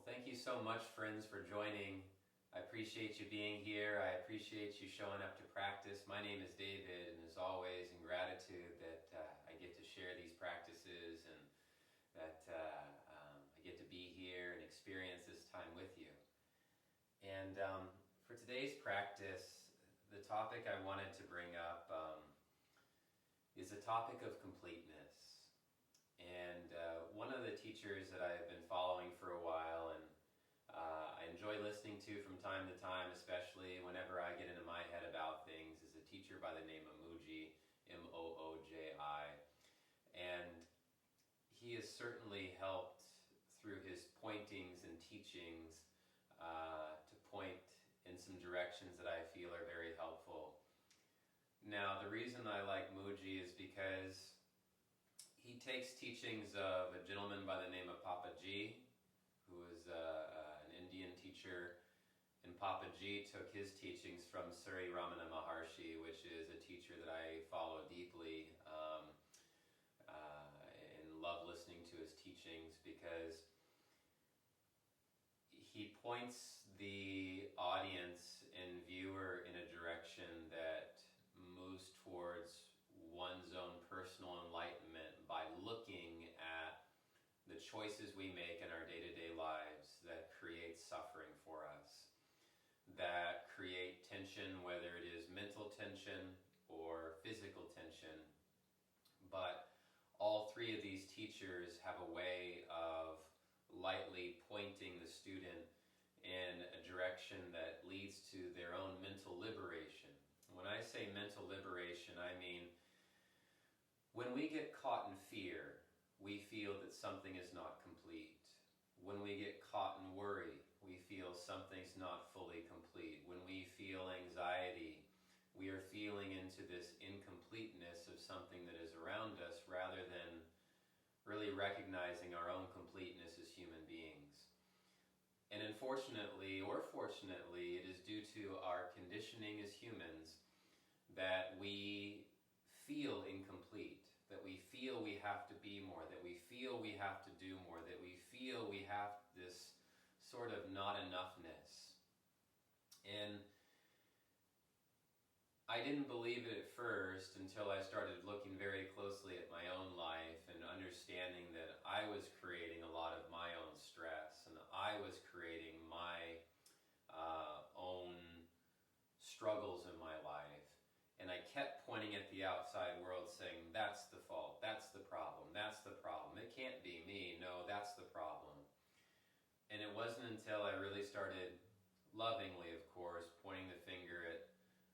Thank you so much, friends, for joining. I appreciate you being here. I appreciate you showing up to practice. My name is David, and as always, in gratitude that I get to share these practices and that I get to be here and experience this time with you. And for today's practice, the topic I wanted to bring up is the topic of completeness. And one of the teachers that I've been following for a while and I enjoy listening to from time to time, especially whenever I get into my head about things, is a teacher by the name of Mooji, M-O-O-J-I. And he has certainly helped through his pointings and teachings to point in some directions that I feel are very helpful. Now, the reason I like Mooji is because he takes teachings of a gentleman by the name of Papaji, who is an Indian teacher, and Papaji took his teachings from Sri Ramana Maharshi, which is a teacher that I follow deeply and love listening to his teachings because he points the audience and viewer in a direction that moves towards one's own personal enlightenment by looking at the choices we make in our day-to-day lives that create suffering for us, that create tension, whether it is mental tension or physical tension. But all three of these teachers have a way of lightly pointing the student in a direction that leads to their own mental liberation. When I say mental liberation, I mean when we get caught in fear, we feel that something is not complete. When we get caught in worry, we feel something's not fully complete. When we feel anxiety, we are feeling into this incompleteness of something that is around us rather than really recognizing our own completeness as human beings. And unfortunately, or fortunately, it is due to our conditioning as humans that we feel incomplete, that we feel we have to be more, that we feel we have to do more, that we feel we have this sort of not enoughness. And I didn't believe it at first until I started looking very closely at my own life and understanding that I was creating a lot of my own stress and I was creating my own struggles in my life. And I kept pointing at the outside world saying, that's the fault, that's the problem, that's the problem. It can't be me, no, that's the problem. And it wasn't until I really started lovingly, of course, pointing the finger at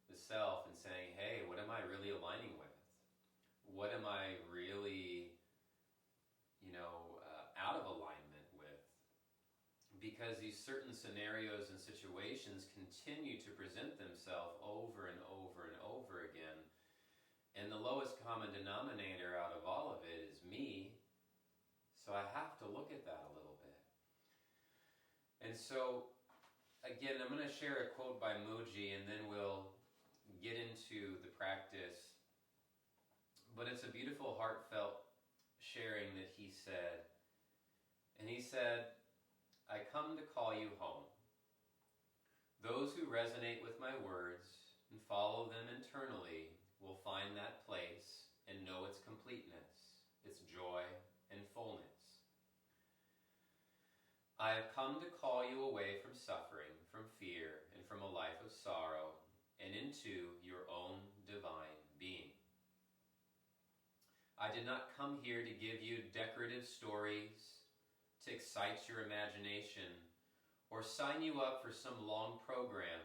the self and saying, hey, what am I really aligning with? What am I really, out of alignment with? Because these certain scenarios and situations continue to present themselves over and over and over again. And the lowest common denominator out of all of it is me. So I have to look at that a little bit. And so, again, I'm going to share a quote by Mooji and then we'll get into the practice. But it's a beautiful, heartfelt sharing that he said. And he said, I come to call you home. Those who resonate with my words and follow them internally will find that place and know its completeness, its joy and fullness. I have come to call you away from suffering, from fear, and from a life of sorrow, and into your own divine being. I did not come here to give you decorative stories, to excite your imagination, or sign you up for some long program,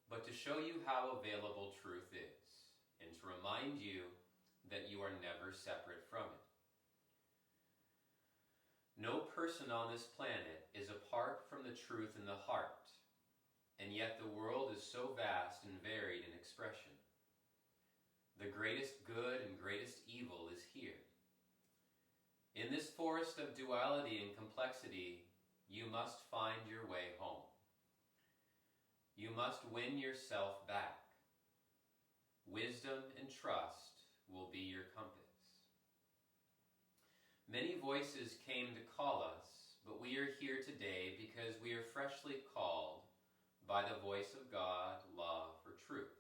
but to show you how available truth is, and to remind you that you are never separate from it. No person on this planet is apart from the truth in the heart, and yet the world is so vast and varied in expression. The greatest good and greatest evil is here. In this forest of duality and complexity, you must find your way home. You must win yourself back. Wisdom and trust will be your compass. Many voices came to call us, but we are here today because we are freshly called by the voice of God, love, or truth.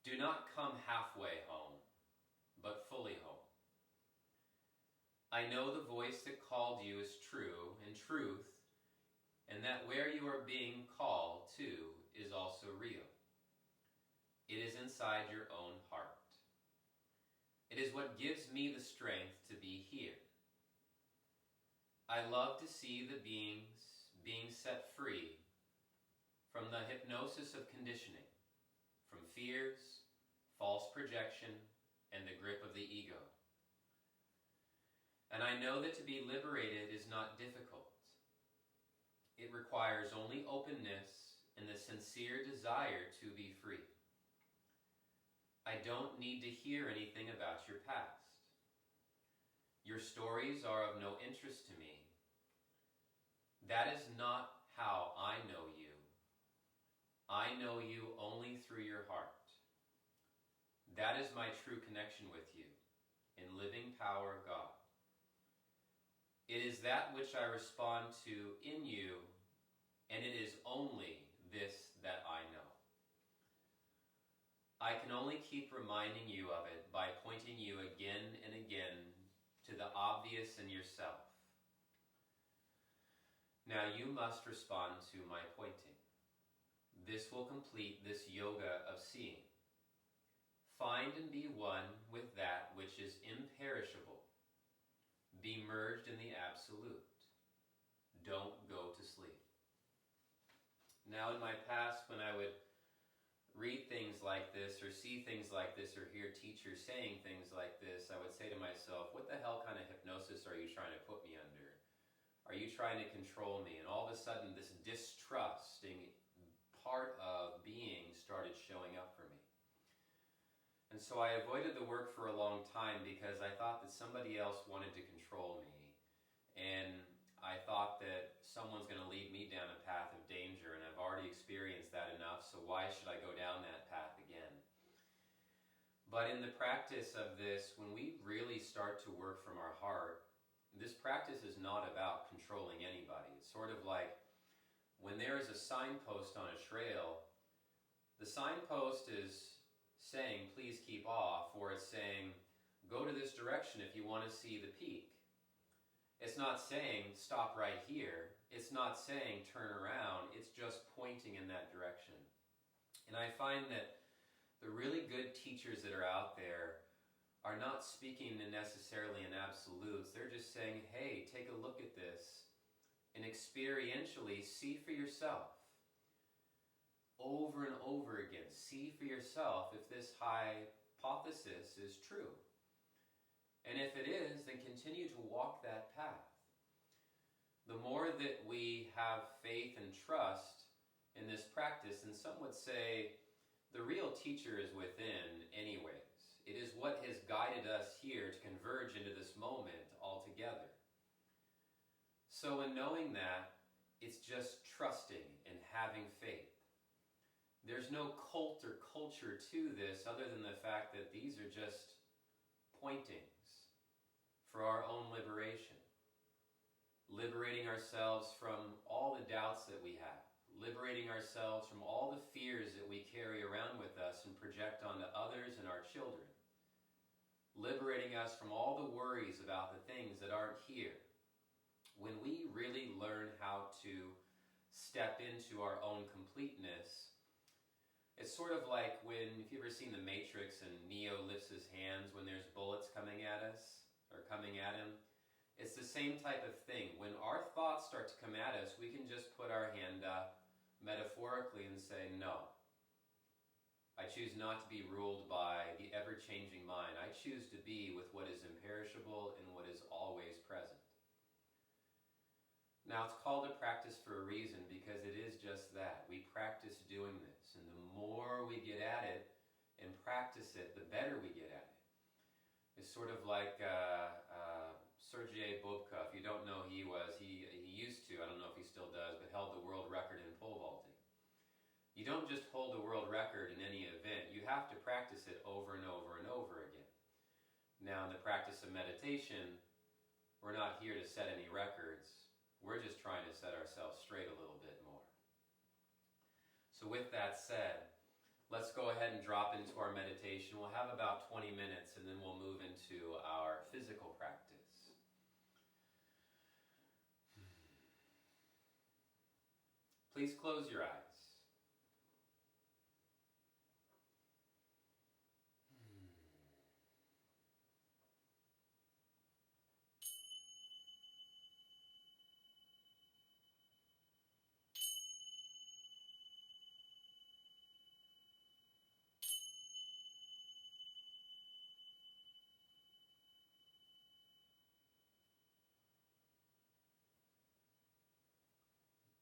Do not come halfway home, but fully home. I know the voice that called you is true and truth, and that where you are being called to is also real. It is inside your own heart. It is what gives me the strength to be here. I love to see the beings being set free from the hypnosis of conditioning, from fears, false projection, and the grip of the ego. And I know that to be liberated is not difficult. It requires only openness and the sincere desire to be free. I don't need to hear anything about your past. Your stories are of no interest to me. That is not how I know you. I know you only through your heart. That is my true connection with you, in living power of God. It is that which I respond to in you, and it is only this that I know. I can only keep reminding you of it by pointing you again and again to the obvious in yourself. Now you must respond to my pointing. This will complete this yoga of seeing. Find and be one with that which is imperishable. Be merged in the absolute. Don't go to sleep. Now in my past, when I would read things like this or see things like this or hear teachers saying things like this, I would say to myself, what the hell kind of hypnosis are you trying to put me under? Are you trying to control me? And all of a sudden this distrusting part of being started showing up for me. And so I avoided the work for a long time because I thought that somebody else wanted to control me. And I thought that someone's going to lead me down a path of danger, and I've already experienced that enough, so why should I go down that path again? But in the practice of this, when we really start to work from our heart, this practice is not about controlling anybody. It's sort of like when there is a signpost on a trail, the signpost is saying, please keep off, or it's saying, go to this direction if you want to see the peak. It's not saying, stop right here. It's not saying, turn around. It's just pointing in that direction. And I find that the really good teachers that are out there are not speaking necessarily in absolutes. They're just saying, hey, take a look at this and experientially see for yourself. Over and over again, see for yourself if this hypothesis is true. And if it is, then continue to walk that path. The more that we have faith and trust in this practice, and some would say the real teacher is within anyways. It is what has guided us here to converge into this moment altogether. So in knowing that, it's just trusting and having faith. There's no cult or culture to this other than the fact that these are just pointings for our own liberation. Liberating ourselves from all the doubts that we have. Liberating ourselves from all the fears that we carry around with us and project onto others and our children. Liberating us from all the worries about the things that aren't here. When we really learn how to step into our own completeness, it's sort of like when, if you've ever seen The Matrix and Neo lifts his hands when there's bullets coming at us, or coming at him. It's the same type of thing. When our thoughts start to come at us, we can just put our hand up metaphorically and say, no. I choose not to be ruled by the ever-changing mind. I choose to be with what is imperishable and what is always present. Now, it's called a practice for a reason because it is just that. We practice doing this, and the more we get at it and practice it, the better we get at it. It's sort of like Sergei Bubka. If you don't know who he was, he used to, I don't know if he still does, but held the world record in pole vaulting. You don't just hold the world record in any event. You have to practice it over and over and over again. Now, in the practice of meditation, We're not here to set any records. We're just trying to set ourselves straight a little bit more. So with that said, let's go ahead and drop into our meditation. We'll have about 20 minutes and then we'll move into our physical practice. Please close your eyes.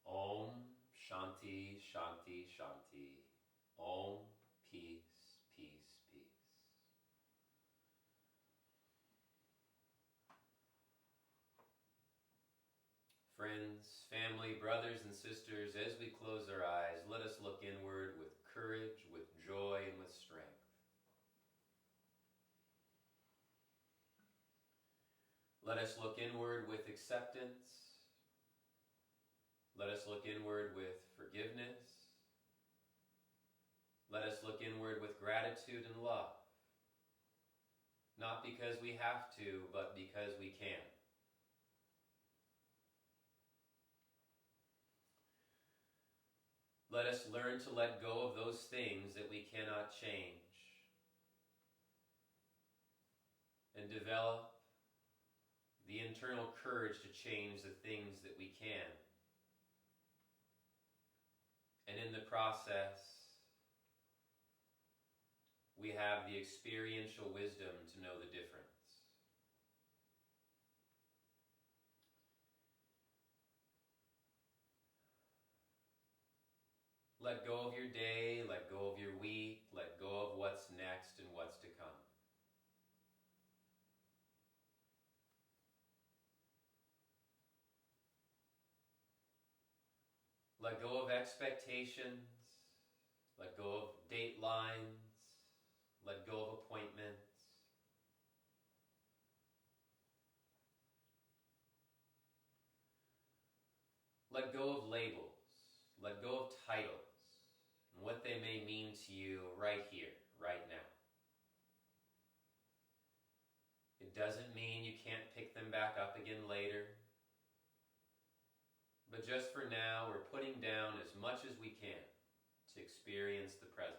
Om Shanti Shanti Shanti. Om Peace Peace Peace. Friends, family, brothers and sisters, as we close our eyes, let us look inward with courage, with joy, and with strength. Let us look inward with acceptance. Let us look inward with forgiveness. Let us look inward with gratitude and love. Not because we have to, but because we can. Let us learn to let go of those things that we cannot change and develop the internal courage to change the things that we can. And in the process, we have the experiential wisdom to know the difference. Let go of your day, let go of your week, let go of what's next and what's to come. Let go of expectations, let go of datelines, let go of appointments. Let go of labels, let go of titles, and what they may mean to you right here, right now. It doesn't mean you can't pick them back up again later. But just for now, we're putting down as much as we can to experience the present.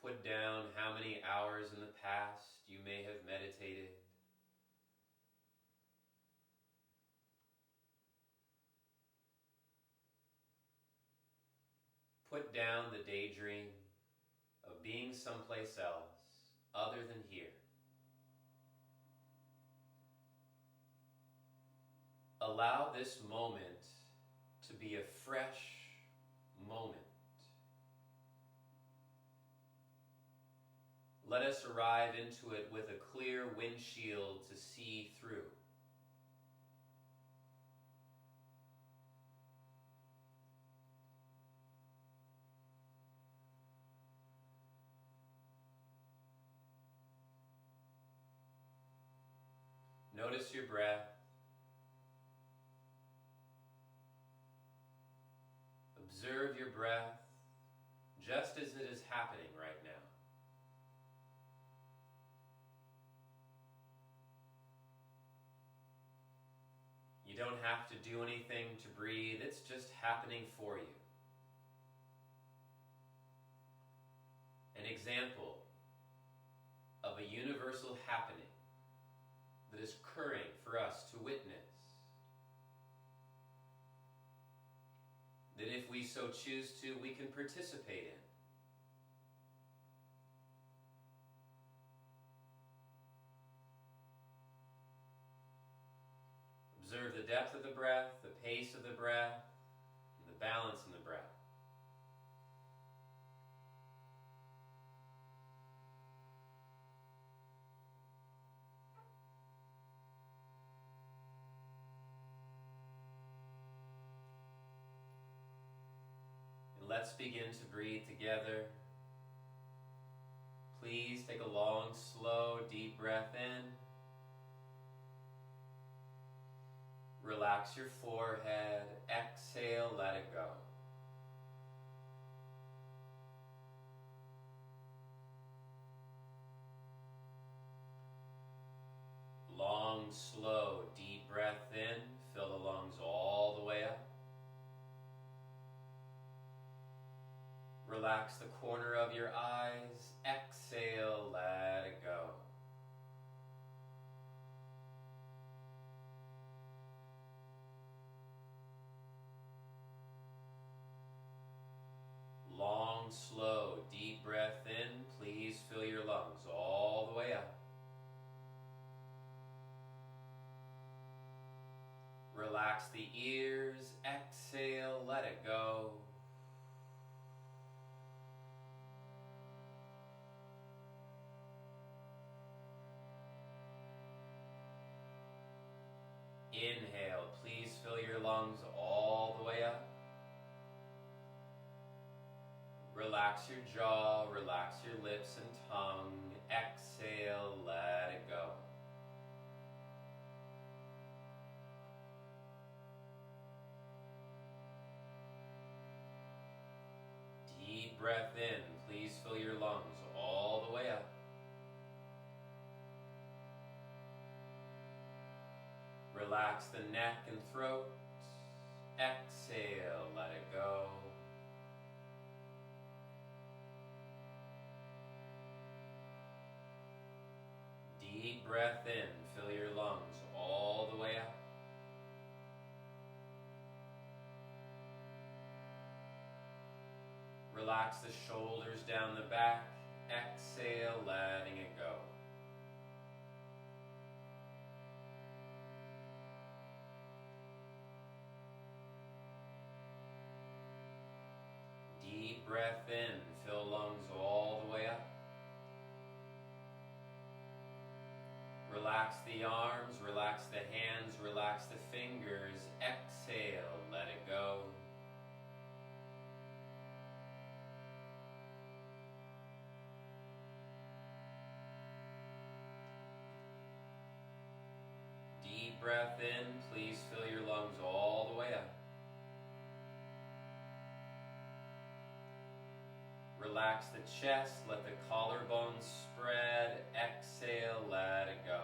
Put down how many hours in the past you may have meditated. Put down the daydream of being someplace else other than here. Allow this moment to be a fresh moment. Let us arrive into it with a clear windshield to see through. Notice your breath. Observe your breath just as it is happening right now. You don't have to do anything to breathe, it's just happening for you. An example of a universal happening that is occurring for us to witness. That if we so choose to, we can participate in. Observe the depth of the breath, the pace of the breath, and the balance in the breath. And let's begin to breathe together. Please take a long, slow, deep breath in. Relax your forehead. Exhale, let it go. Long, slow, deep breath in. Fill the lungs all the way up. Relax the corner of your eyes. Exhale, let it go. Long, slow, deep breath in. Please fill your lungs all the way up. Relax the ears. Exhale, let it go. Inhale, please fill your lungs all the way up. Relax your jaw, relax your lips and tongue. Exhale, let it go. Deep breath in, please fill your lungs all the way up. Relax the neck and throat. Exhale, let it go. Deep breath in, fill your lungs all the way up. Relax the shoulders down the back. Exhale, letting it go. Deep breath in, fill lungs all the way up. Relax the arms, relax the hands, relax the fingers. Exhale, let it go. Deep breath in, please fill your lungs all the way up. Relax the chest, let the collarbones spread. Exhale, let it go.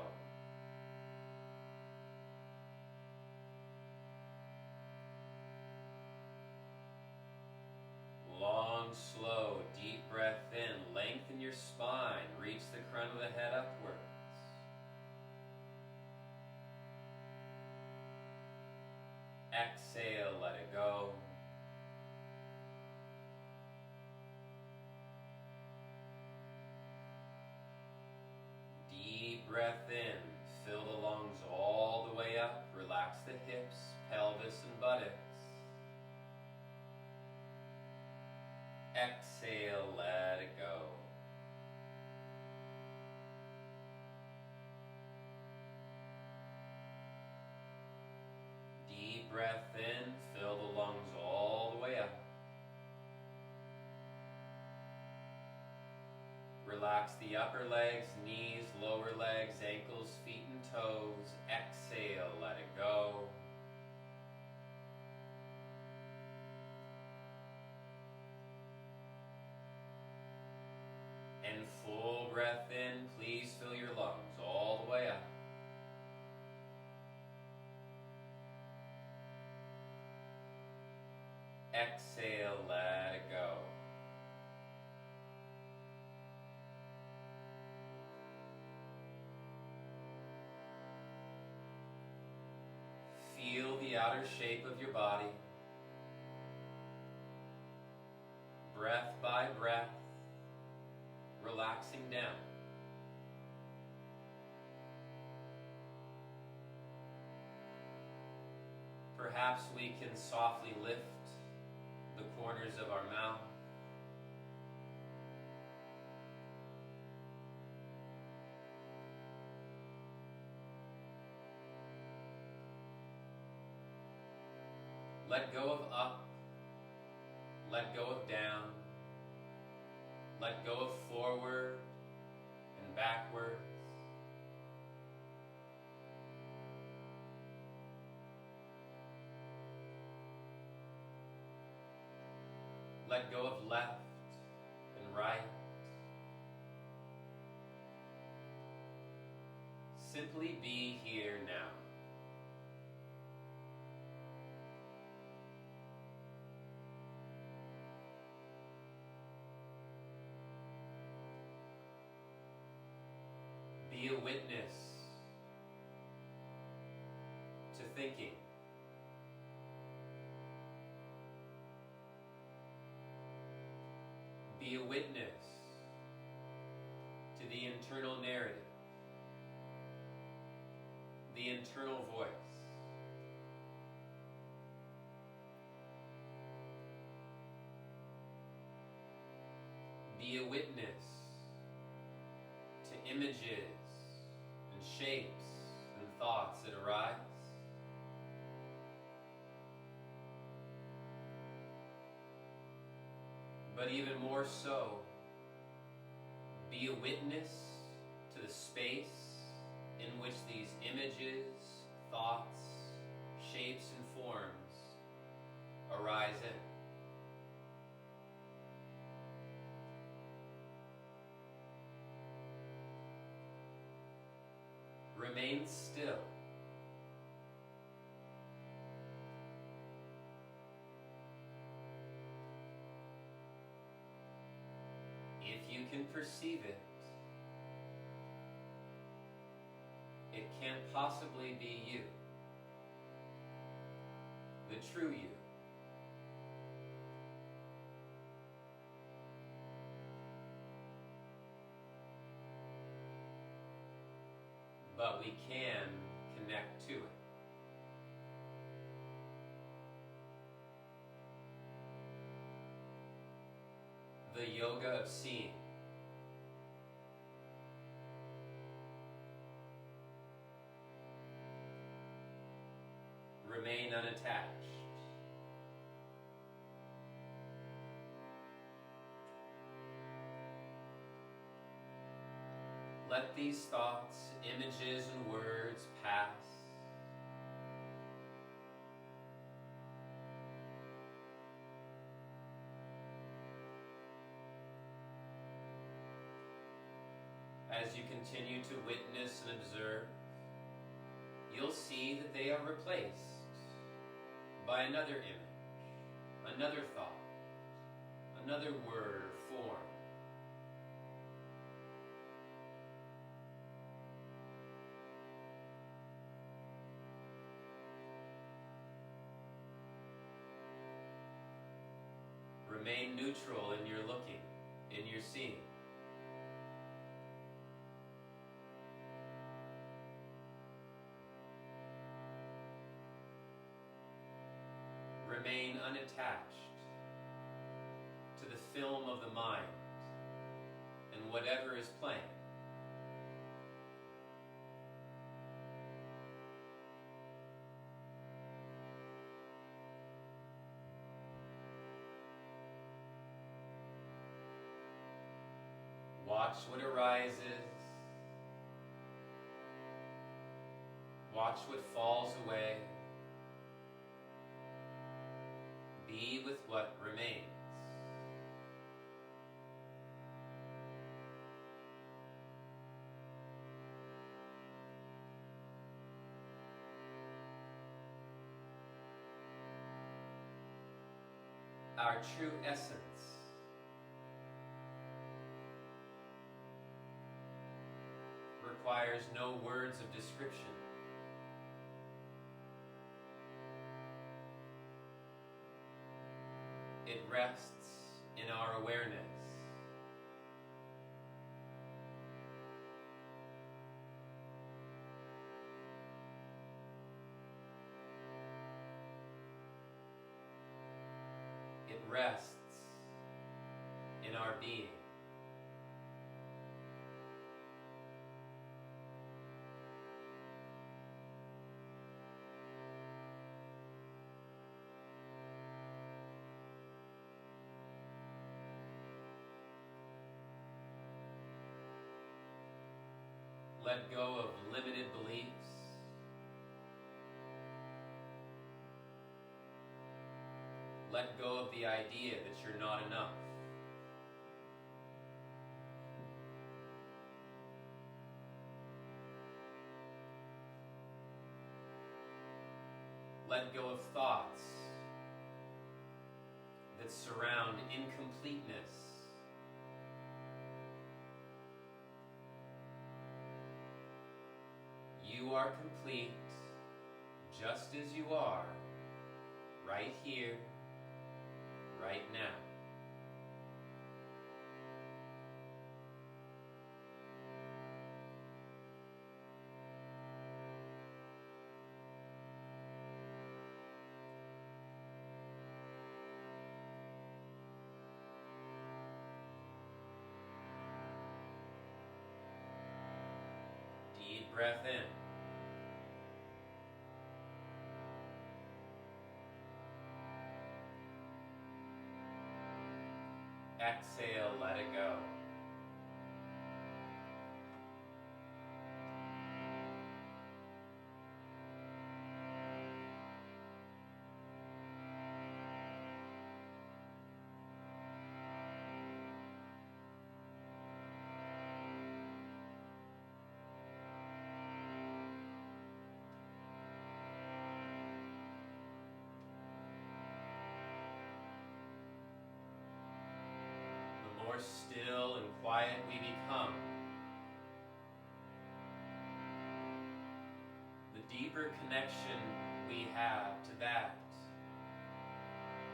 Long, slow, deep breath in. Lengthen your spine. Reach the crown of the head upwards. Exhale, let it go. Deep breath in. Fill the lungs all the way up. Relax the hips, pelvis, and buttocks. Exhale, let it go. Deep breath in, fill the lungs all the way up. Relax the upper legs, knees, lower legs, ankles, feet, and toes. Exhale, let it go. And full breath in, please fill your lungs all the way up. Exhale, let it go. Feel the outer shape of your body. Breath by breath, relaxing down. Perhaps we can softly lift the corners of our mouth. Let go of up. Let go of down. Let go of forward. and backwards. Let go of left and right. Simply be here now. Be a witness to thinking. Be a witness to the internal narrative, the internal voice. Be a witness to images and shapes and thoughts that arise. But even more so, be a witness to the space in which these images, thoughts, shapes, and forms arise in. Remain still. If you can perceive it, it can't possibly be you, the true you. But we can connect to it. The yoga of seeing. Remain unattached. Let these thoughts, images, and words pass. As you continue to witness and observe, you'll see that they are replaced by another image, another thought, another word or form. Remain neutral in your looking, in your seeing. Remain unattached to the film of the mind and whatever is playing. Watch what arises. Watch what falls away. Be with what remains. Our true essence requires no words of description. It rests in our awareness. It rests in our being. Let go of limited beliefs. Let go of the idea that you're not enough. Let go of thoughts that surround incompleteness. You are complete just as you are, right here, right now. Deep breath in. Exhale, let it go. The more still and quiet we become, the deeper connection we have to that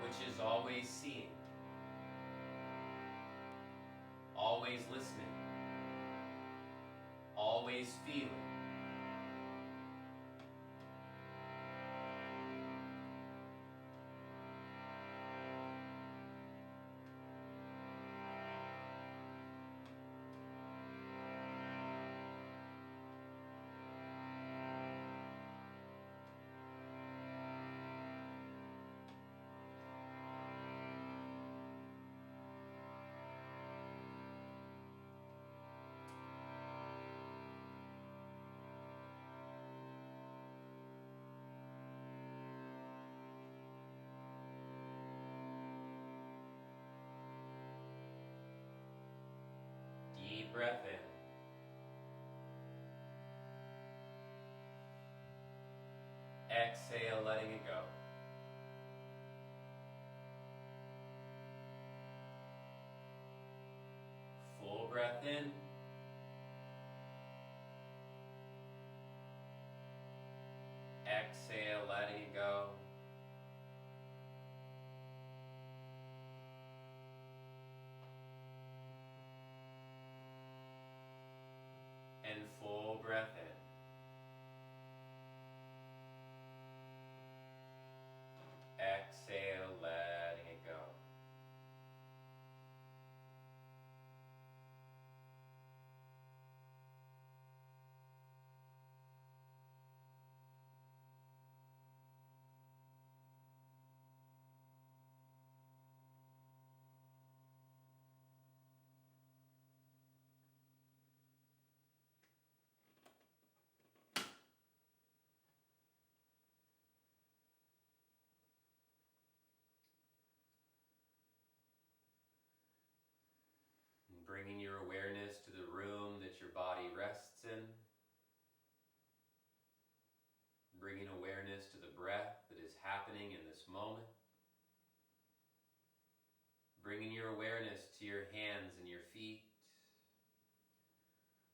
which is always seeing, always listening, always feeling. Deep breath in. Exhale, letting it go. Full breath in. Exhale, letting it go. And full breath in. Exhale, letting it go. Bringing your awareness to the room that your body rests in. Bringing awareness to the breath that is happening in this moment. Bringing your awareness to your hands and your feet.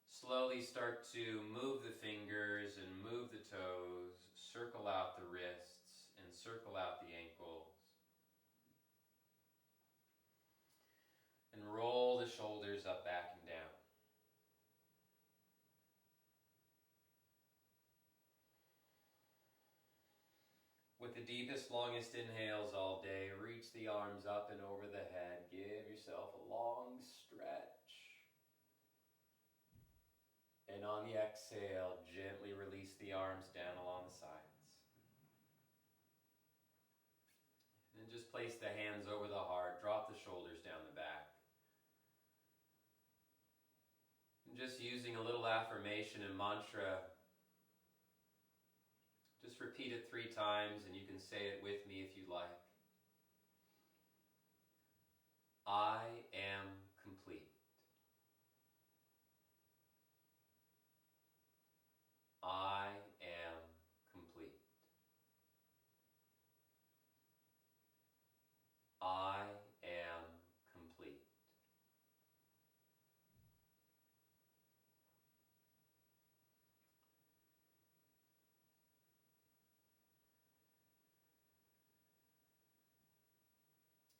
Slowly start to move the fingers and move the toes. Circle out the wrists and circle out the ankles. And roll the shoulders up, back, and down. With the deepest, longest inhales all day, reach the arms up and over the head. Give yourself a long stretch. And on the exhale, gently release the arms down along the sides. And just place the hands over the heart. Drop the shoulders down the back. And just using a little affirmation and mantra. Just repeat it 3 times, and you can say it with me if you like. I am complete. I am complete. I am complete.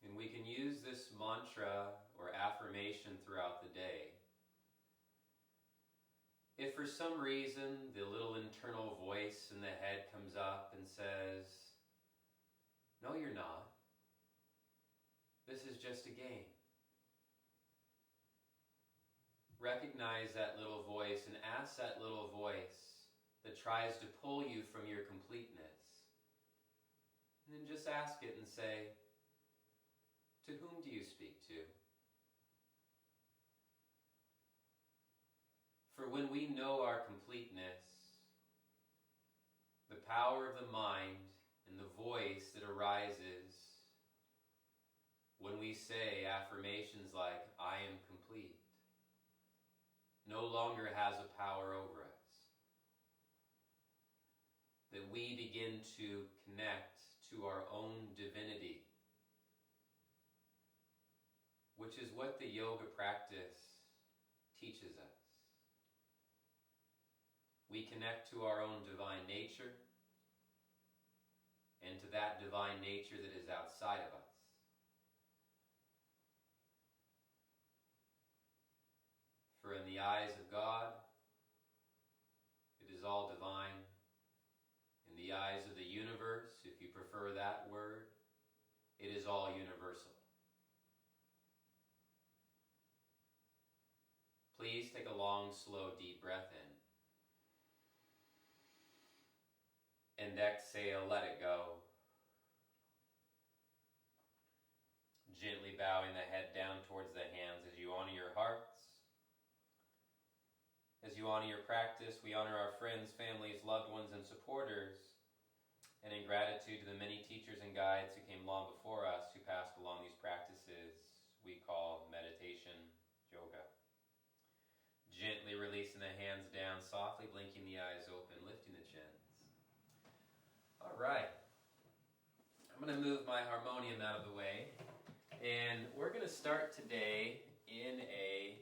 And we can use this mantra or affirmation throughout the day. If for some reason the little internal voice in the head comes up and says, "No, you're not. This is just a game." Recognize that little voice and ask that little voice that tries to pull you from your completeness. And then just ask it and say, "To whom do you speak to?" For when we know our completeness, the power of the mind and the voice that arises when we say affirmations like, "I am complete," no longer has a power over us. That we begin to connect to our own divinity, which is what the yoga practice teaches us. We connect to our own divine nature and to that divine nature that is outside of us. For in the eyes of God, it is all divine. In the eyes of the universe, if you prefer that word, it is all universal. Please take a long, slow, deep breath in. And exhale, let it go. Gently bowing the head down towards the hands as you honor your hearts. As you honor your practice, we honor our friends, families, loved ones, and supporters. And in gratitude to the many teachers and guides who came long before us, who passed along these practices we call meditation, yoga. Gently releasing the hands down, softly blinking the eyes open, lifting the chins. All right. I'm going to move my harmonium out of the way. And we're going to start today in a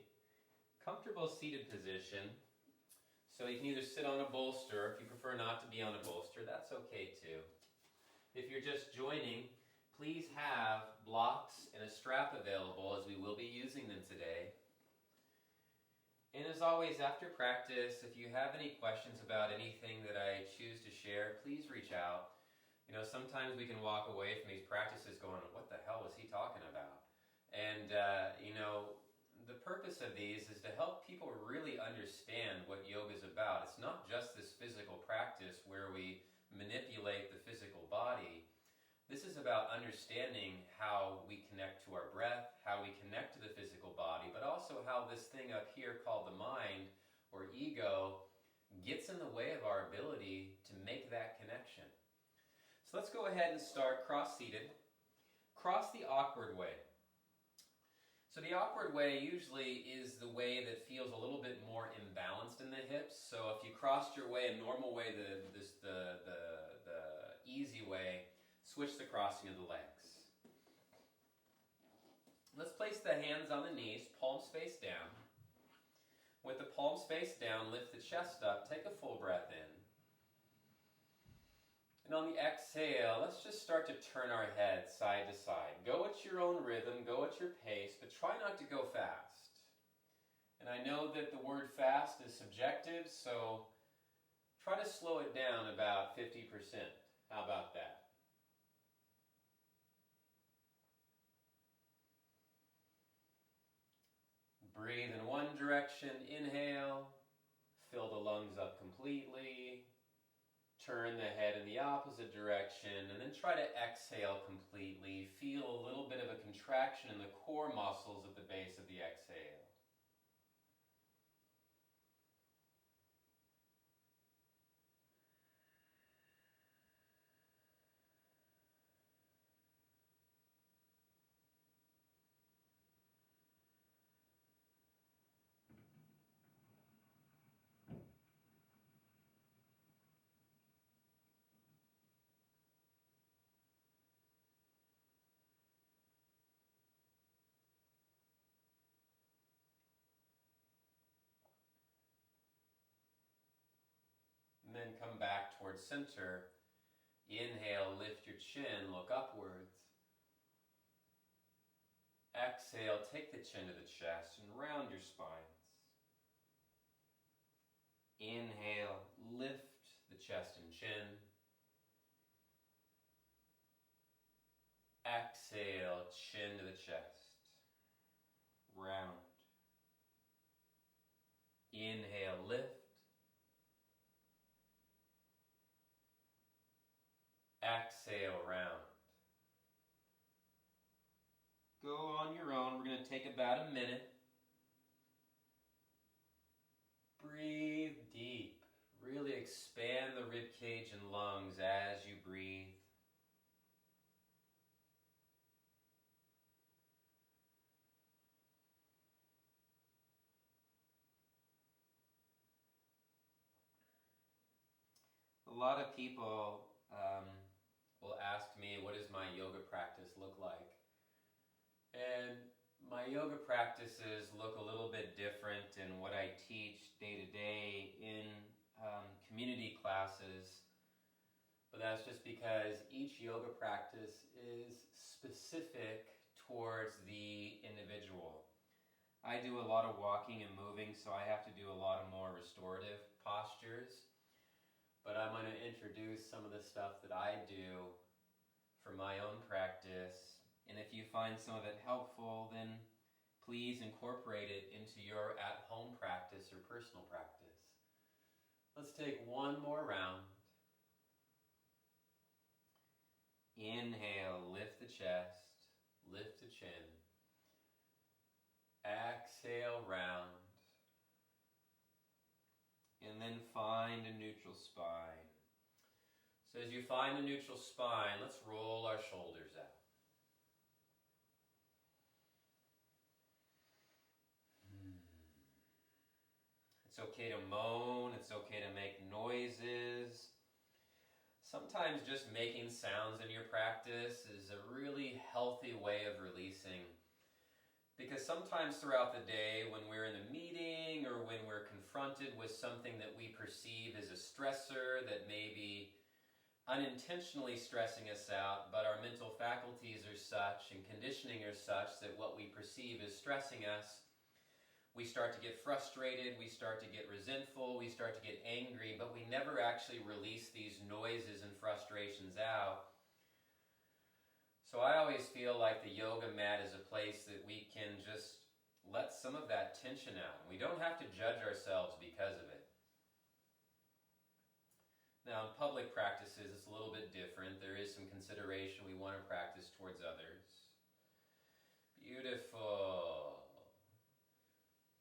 comfortable seated position. So you can either sit on a bolster, if you prefer not to be on a bolster, that's okay too. If you're just joining, please have blocks and a strap available as we will be using them today. And as always, after practice, if you have any questions about anything that I choose to share, please reach out. You know, sometimes we can walk away from these practices going, "What the hell was he talking about?" And, the purpose of these is to help people really understand what yoga is about. It's not just this physical practice where we manipulate the physical body. This is about understanding how we connect to our breath, how we connect to the physical body, but also how this thing up here called the mind or ego gets in the way of our ability to make that connection. So let's go ahead and start cross-seated. Cross the awkward way. So the awkward way usually is the way that feels a little bit more imbalanced in the hips. So if you crossed your way, a normal way, the easy way, switch the crossing of the legs. Let's place the hands on the knees, palms face down. With the palms face down, lift the chest up, take a full breath in. And on the exhale, let's just start to turn our head side to side. Go at your own rhythm, go at your pace, but try not to go fast. And I know that the word fast is subjective, so try to slow it down about 50%. How about that? Breathe in one direction, inhale, fill the lungs up completely. Turn the head in the opposite direction, and then try to exhale completely. Feel a little bit of a contraction in the core muscles at the base of the exhale. then come back towards center. Inhale, lift your chin, look upwards. Exhale, take the chin to the chest and round your spines. Inhale, lift the chest and chin. Exhale, chin to the chest. Round. Inhale, lift. Exhale, round. Go on your own. We're going to take about a minute. Breathe deep. Really expand the rib cage and lungs as you breathe. A lot of people will ask me, what does my yoga practice look like? And my yoga practices look a little bit different than what I teach day to day in community classes. But that's just because each yoga practice is specific towards the individual. I do a lot of walking and moving, so I have to do a lot of more restorative postures. But I'm going to introduce some of the stuff that I do for my own practice. And if you find some of it helpful, then please incorporate it into your at-home practice or personal practice. Let's take one more round. Inhale, lift the chest, lift the chin. Exhale, round. And then find a neutral spine. So as you find a neutral spine, let's roll our shoulders out. It's okay to moan, it's okay to make noises. Sometimes just making sounds in your practice is a really healthy way of releasing. Because sometimes throughout the day, when we're in a meeting or when we're confronted with something that we perceive as a stressor that may be unintentionally stressing us out, but our mental faculties are such and conditioning are such that what we perceive as stressing us, we start to get frustrated, we start to get resentful, we start to get angry, but we never actually release these noises and frustrations out. So I always feel like the yoga mat is a place that we can just let some of that tension out. We don't have to judge ourselves because of it. Now in public practices it's a little bit different. There is some consideration we want to practice towards others. Beautiful.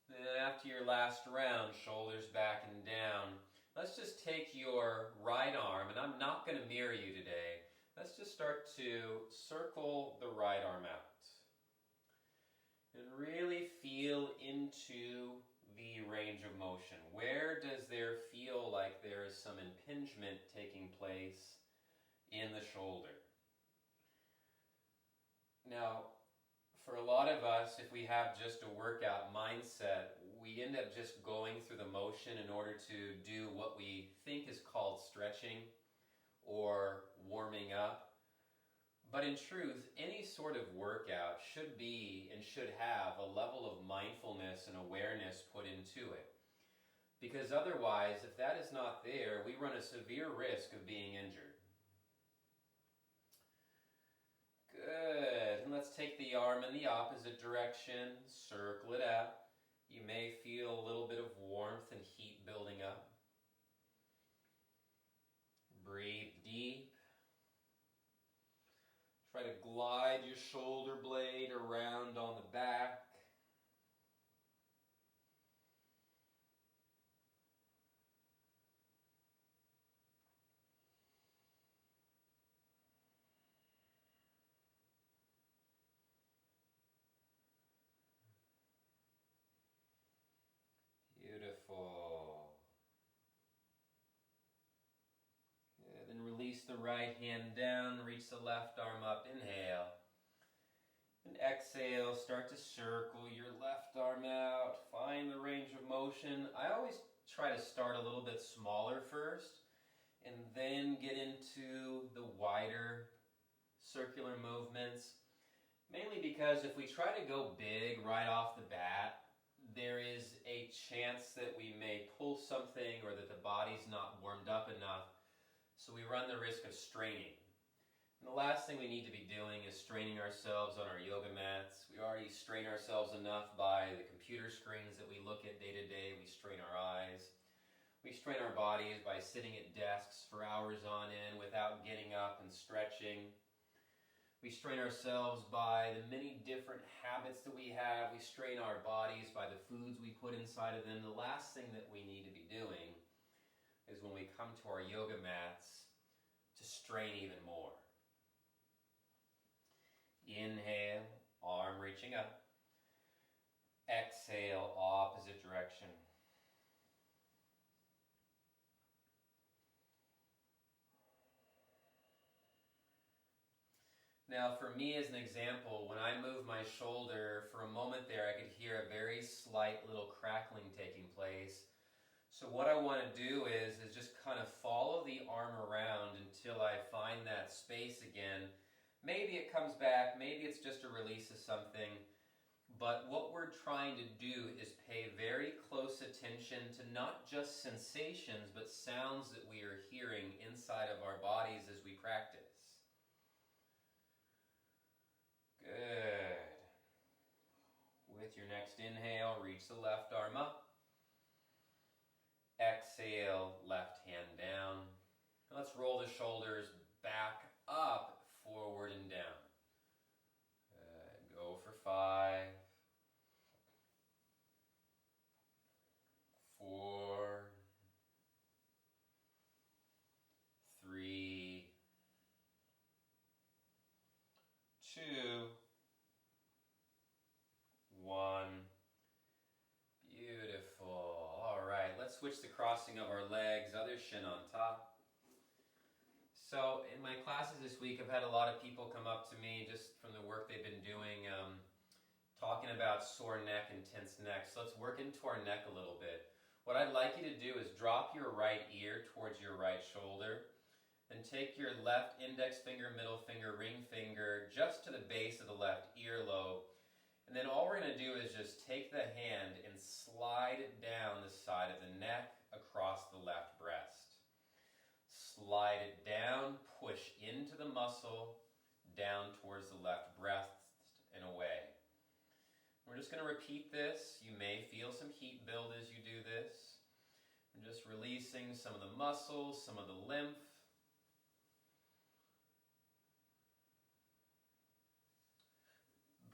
Then after your last round, shoulders back and down. Let's just take your right arm, and I'm not going to mirror you today. Let's just start to circle the right arm out. And really feel into the range of motion. Where does there feel like there is some impingement taking place in the shoulder? Now, for a lot of us, if we have just a workout mindset, we end up just going through the motion in order to do what we think is called stretching or warming up. But in truth, any sort of workout should be and should have a level of mindfulness and awareness put into it. Because otherwise, if that is not there, we run a severe risk of being injured. Good. And let's take the arm in the opposite direction, circle it out. You may feel a little bit of warmth and heat building up. Breathe deep. Try to glide your shoulder blade around on the back. Beautiful. Good. Then release the right hand down, reach the left arm up, inhale. And exhale, start to circle your left arm out, find the range of motion. I always try to start a little bit smaller first, and then get into the wider circular movements. Mainly because if we try to go big right off the bat, there is a chance that we may pull something or that the body's not warmed up enough, so we run the risk of straining. And the last thing we need to be doing is straining ourselves on our yoga mats. We already strain ourselves enough by the computer screens that we look at day to day. We strain our eyes. We strain our bodies by sitting at desks for hours on end without getting up and stretching. We strain ourselves by the many different habits that we have. We strain our bodies by the foods we put inside of them. The last thing that we need to be doing is when we come to our yoga mats to strain even more. Inhale, arm reaching up. Exhale, opposite direction. Now, for me as an example, when I move my shoulder, for a moment there I could hear a very slight little crackling taking place. So what I want to do is just kind of follow the arm around until I find that space again. Maybe it comes back, maybe it's just a release of something, but what we're trying to do is pay very close attention to not just sensations, but sounds that we are hearing inside of our bodies as we practice. Good. With your next inhale, reach the left arm up. Exhale, left hand down. Let's roll the shoulders back up, forward and down. Good. Go for 5, 4, 3, 2, 1. Beautiful. All right, let's switch the crossing of our legs, other shin on top. So in my classes this week, I've had a lot of people come up to me just from the work they've been doing, talking about sore neck and tense neck. So let's work into our neck a little bit. What I'd like you to do is drop your right ear towards your right shoulder. Then take your left index finger, middle finger, ring finger just to the base of the left earlobe. And then all we're going to do is just take the hand and slide it down the side of the neck across the left breast. Slide it down, push into the muscle, down towards the left breast and away. We're just going to repeat this. You may feel some heat build as you do this. I'm just releasing some of the muscles, some of the lymph.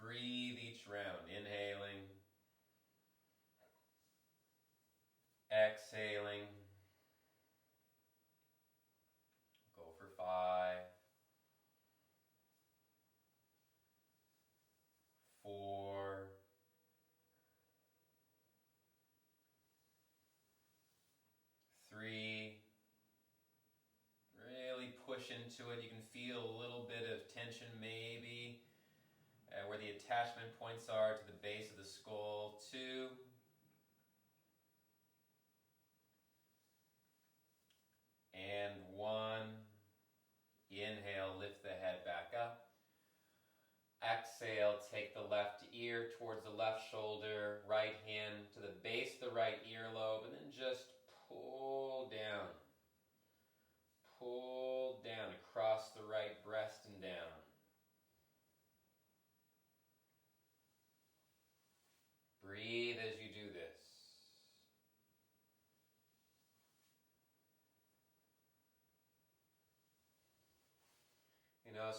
Breathe each round, inhaling, exhaling. Go for 5, 4, 3. Really push into it. You can feel a little bit of tension maybe where the attachment points are to the base of the skull. 2. And 1. Inhale, lift the head back up. Exhale, take the left ear towards the left shoulder, right hand to the base of the right earlobe, and then just pull down. Pull down across the right breast and down. Breathe as you do this.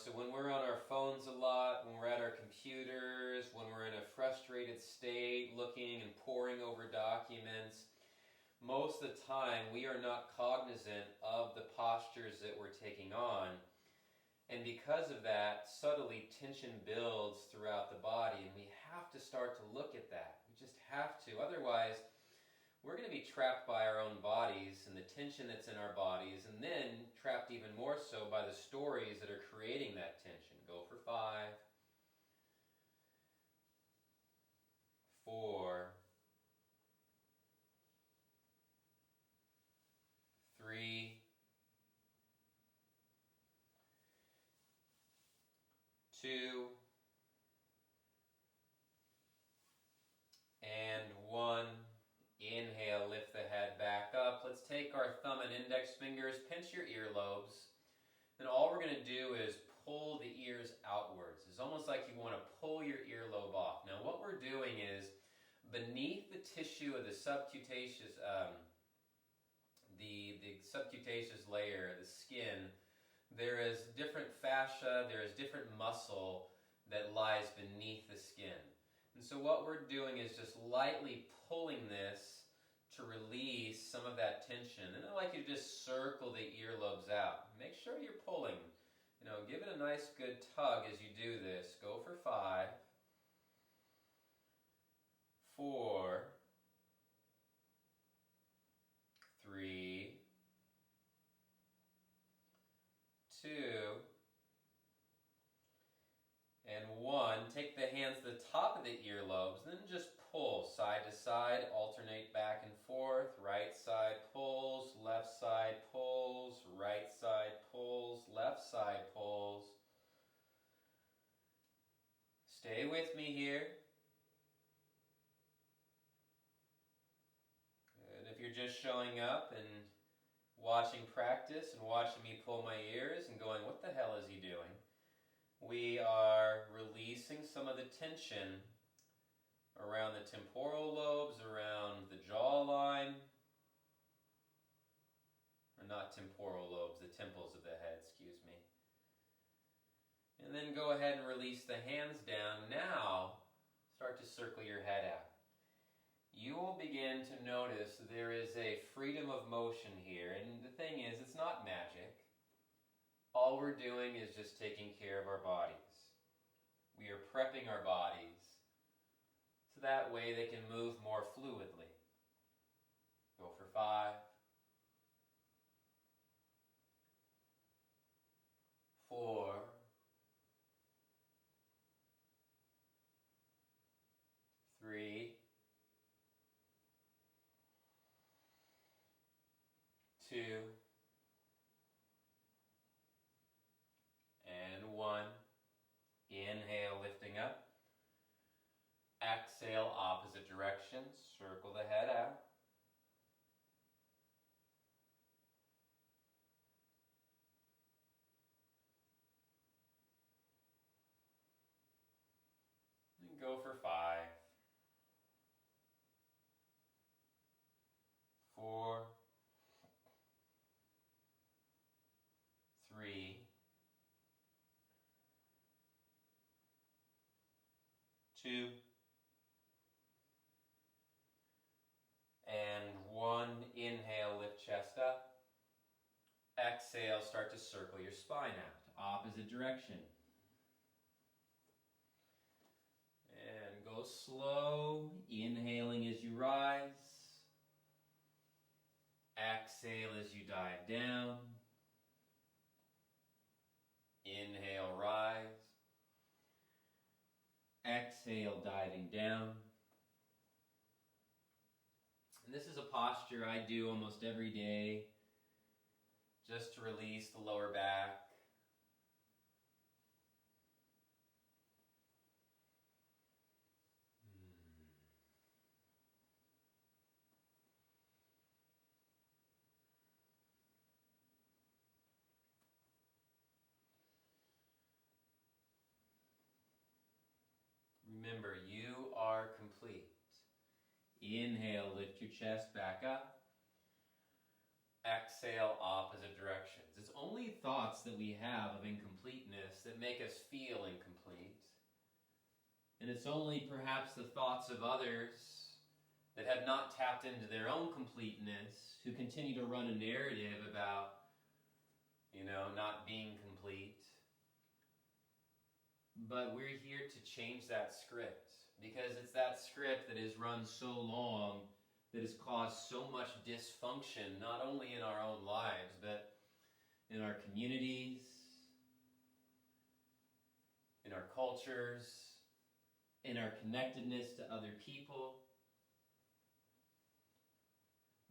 So when we're on our phones a lot, when we're at our computers, when we're in a frustrated state, looking and poring over documents, most of the time we are not cognizant of the postures that we're taking on. And because of that, subtly tension builds throughout the body, and we have to start to look at that. We just have to. Otherwise, we're going to be trapped by our own bodies and the tension that's in our bodies, and then trapped even more so by the stories that are creating that tension. Go for 5, 4, 3, 2, and 1. Inhale, lift the head back up. Let's take our thumb and index fingers, pinch your earlobes. Then all we're going to do is pull the ears outwards. It's almost like you want to pull your earlobe off. Now what we're doing is beneath the tissue of the subcutaneous, the subcutaneous layer, the skin, there is different fascia, there is different muscle that lies beneath the skin. And so what we're doing is just lightly pulling this to release some of that tension. And I'd like you to just circle the earlobes out. Make sure you're pulling. Give it a nice good tug as you do this. Go for 5, 4, 3, 2, and 1. Take the hands to the top of the earlobes, then just pull side to side, alternate back and forth. Right side pulls, left side pulls, right side pulls, left side pulls. Stay with me here. Good. If you're just showing up and watching practice and watching me pull my ears and going, what the hell is he doing? We are releasing some of the tension around the temporal lobes, around the jawline, or not temporal lobes, the temples of the head, excuse me. And then go ahead and release the hands down. Now, start to circle your head out. You will begin to notice there is a freedom of motion here, and the thing is, it's not magic. All we're doing is just taking care of our bodies. We are prepping our bodies so that way they can move more fluidly. Go for 5, 4, 3, 2, and 1. Inhale, lifting up. Exhale, opposite directions. Circle the head out. And go for 5, 4, 3, 2, and 1. Inhale, lift chest up. Exhale, start to circle your spine out, opposite direction. And go slow, inhaling as you rise. Exhale as you dive down. Inhale, rise. Exhale, diving down. And this is a posture I do almost every day, just to release the lower back. Remember, you are complete. Inhale, lift your chest back up. Exhale, opposite directions. It's only thoughts that we have of incompleteness that make us feel incomplete. And it's only perhaps the thoughts of others that have not tapped into their own completeness who continue to run a narrative about, not being complete. But we're here to change that script, because it's that script that has run so long that has caused so much dysfunction, not only in our own lives, but in our communities, in our cultures, in our connectedness to other people.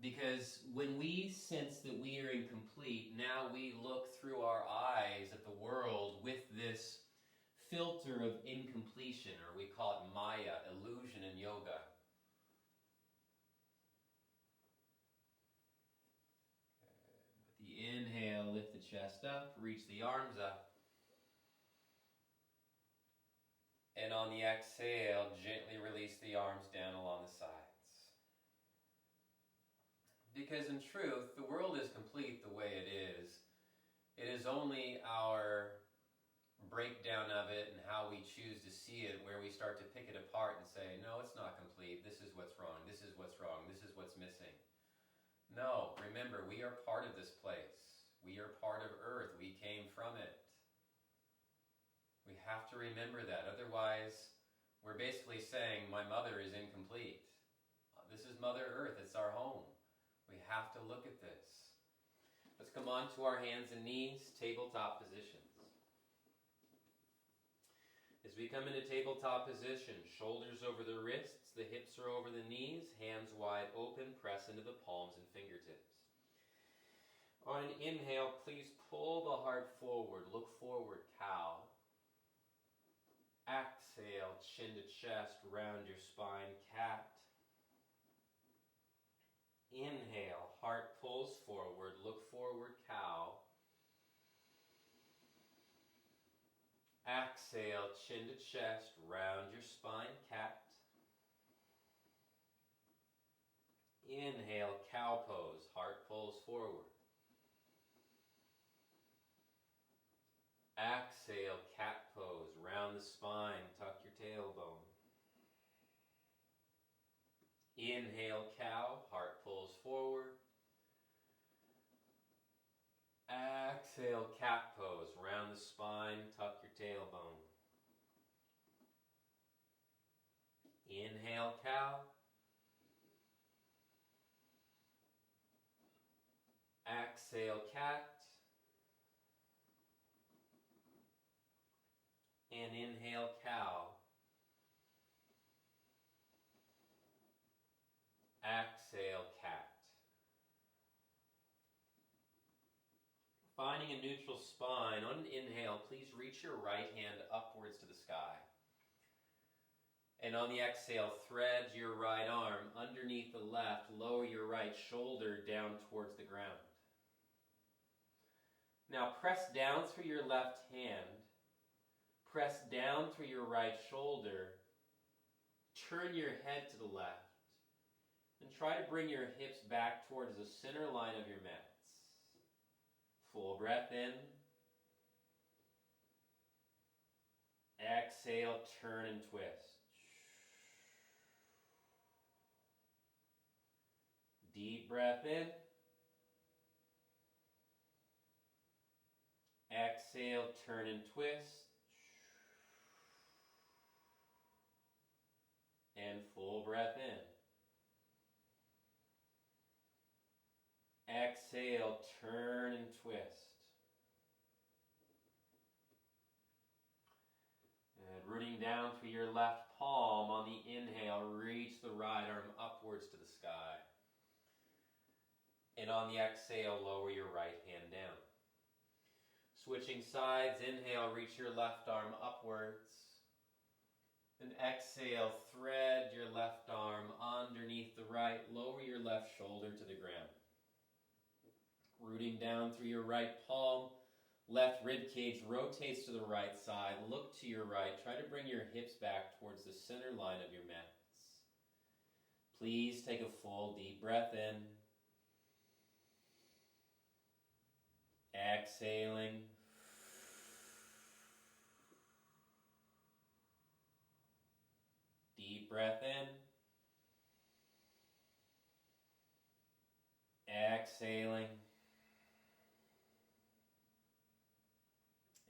Because when we sense that we are incomplete, now we look through our eyes at the world with this filter of incompletion, or we call it Maya, illusion in yoga. With the inhale, lift the chest up, reach the arms up. And on the exhale, gently release the arms down along the sides. Because in truth, the world is complete the way it is. It is only our breakdown of it and how we choose to see it where we start to pick it apart and say, no, it's not complete. This is what's wrong. This is what's wrong. This is what's missing. No, remember, we are part of this place. We are part of Earth. We came from it. We have to remember that. Otherwise, we're basically saying, my mother is incomplete. This is Mother Earth. It's our home. We have to look at this. Let's come on to our hands and knees, tabletop positions. As we come into tabletop position, shoulders over the wrists, the hips are over the knees, hands wide open, press into the palms and fingertips. On an inhale, please pull the heart forward, look forward, cow. Exhale, chin to chest, round your spine, cat. Inhale, heart pulls forward, look forward, cow. Exhale, chin to chest, round your spine, cat. Inhale, cow pose, heart pulls forward. Exhale, cat pose, round the spine, tuck your tailbone. Inhale, cow, heart pulls forward. Exhale, cat pose, round the spine, tuck your tailbone. Inhale, cow. Exhale, cat. And inhale, cow. Exhale, cat. Finding a neutral spine. On an inhale, please reach your right hand upwards to the sky. And on the exhale, thread your right arm underneath the left, lower your right shoulder down towards the ground. Now press down through your left hand, press down through your right shoulder, turn your head to the left, and try to bring your hips back towards the center line of your mat. Full breath in. Exhale, turn and twist. Deep breath in. Exhale, turn and twist. And full breath in. Exhale, turn and twist. And rooting down through your left palm, on the inhale, reach the right arm upwards to the sky. And on the exhale, lower your right hand down. Switching sides, inhale, reach your left arm upwards. And exhale, thread your left arm underneath the right, lower your left shoulder to the ground. Rooting down through your right palm, left rib cage rotates to the right side, look to your right, try to bring your hips back towards the center line of your mats. Please take a full deep breath in. Exhaling. Deep breath in. Exhaling.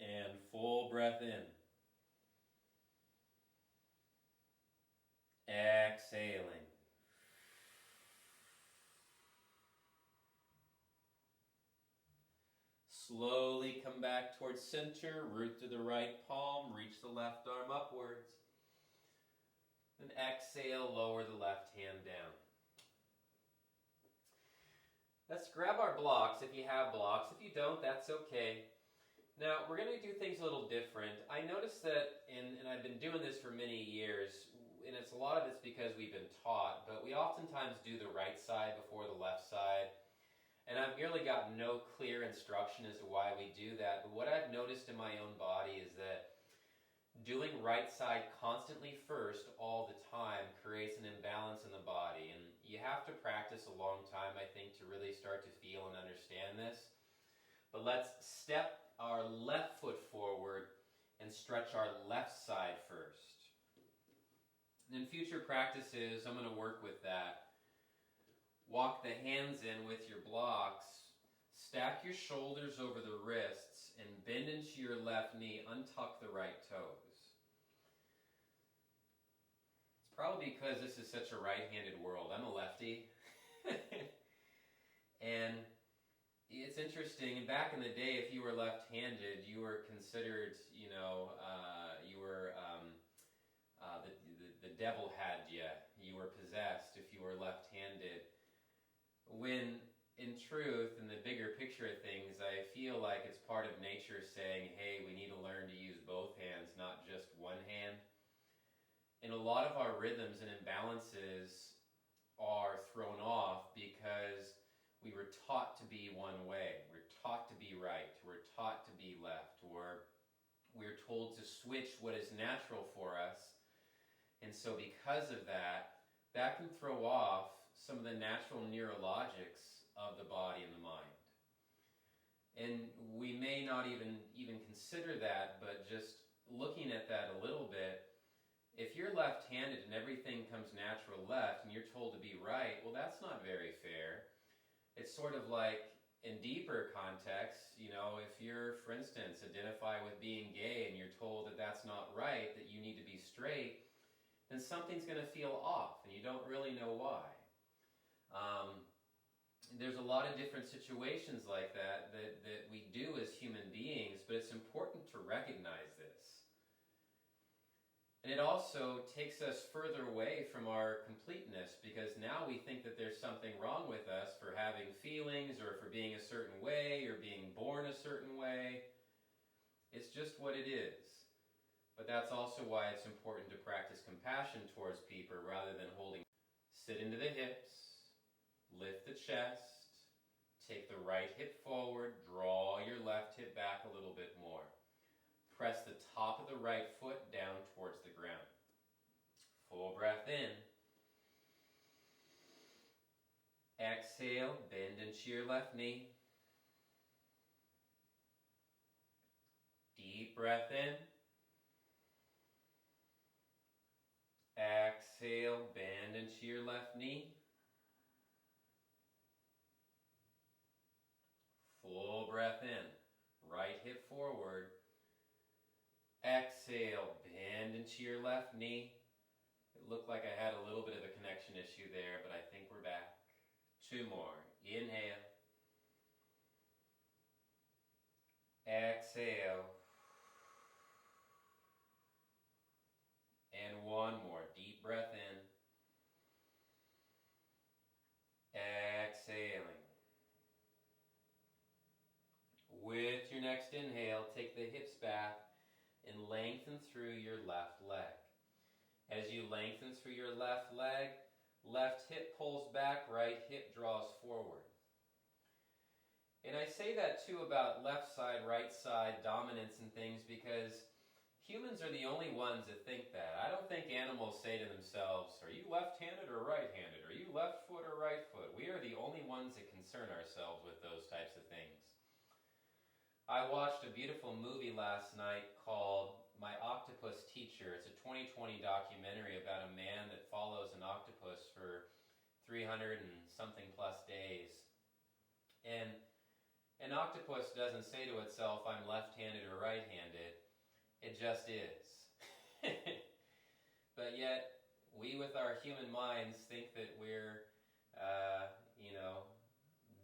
And full breath in. Exhaling. Slowly come back towards center, root to the right palm, reach the left arm upwards. And exhale, lower the left hand down. Let's grab our blocks if you have blocks. If you don't, that's okay. Now, we're going to do things a little different. I noticed that, and I've been doing this for many years, and a lot of it's because we've been taught, but we oftentimes do the right side before the left side. And I've really got no clear instruction as to why we do that. But what I've noticed in my own body is that doing right side constantly first all the time creates an imbalance in the body. And you have to practice a long time, I think, to really start to feel and understand this. But let's step our left foot forward and stretch our left side first. And in future practices, I'm going to work with that. Walk the hands in with your blocks. Stack your shoulders over the wrists and bend into your left knee. Untuck the right toes. It's probably because this is such a right-handed world. I'm a lefty. And it's interesting. Back in the day, if you were left-handed, you were considered, you were the devil had you. You were possessed if you were left-handed. When, in truth, in the bigger picture of things, I feel like it's part of nature saying, hey, we need to learn to use both hands, not just one hand. And a lot of our rhythms and imbalances are thrown off because we were taught to be one way. We're taught to be right. We're taught to be left. Or we're told to switch what is natural for us. And so because of that, that can throw off some of the natural neurologics of the body and the mind. And we may not even consider that, but just looking at that a little bit, if you're left-handed and everything comes natural left and you're told to be right, well, that's not very fair. It's sort of like, in deeper context, if you're, for instance, identify with being gay and you're told that that's not right, that you need to be straight, then something's going to feel off and you don't really know why. There's a lot of different situations like that we do as human beings, but it's important to recognize this. And it also takes us further away from our completeness, because now we think that there's something wrong with us for having feelings or for being a certain way or being born a certain way. It's just what it is. But that's also why it's important to practice compassion towards people rather than holding. Sit into the hips, lift the chest, take the right hip forward, draw your left hip back a little bit more. Press the top of the right foot down towards the ground. Full breath in. Exhale, bend into your left knee. Deep breath in. Exhale, bend into your left knee. Full breath in. Right hip forward. Exhale, bend into your left knee. It looked like I had a little bit of a connection issue there, but I think we're back. 2 more. Inhale. Exhale. And 1 more. Deep breath in. Exhaling. With your next inhale, take the hips back and lengthen through your left leg. As you lengthen through your left leg, left hip pulls back, right hip draws forward. And I say that too about left side, right side, dominance and things, because humans are the only ones that think that. I don't think animals say to themselves, are you left-handed or right-handed? Are you left foot or right foot? We are the only ones that concern ourselves with those types of things. I watched a beautiful movie last night called My Octopus Teacher. It's a 2020 documentary about a man that follows an octopus for 300 and something plus days. And an octopus doesn't say to itself, I'm left-handed or right-handed. It just is. But yet, we with our human minds think that we're,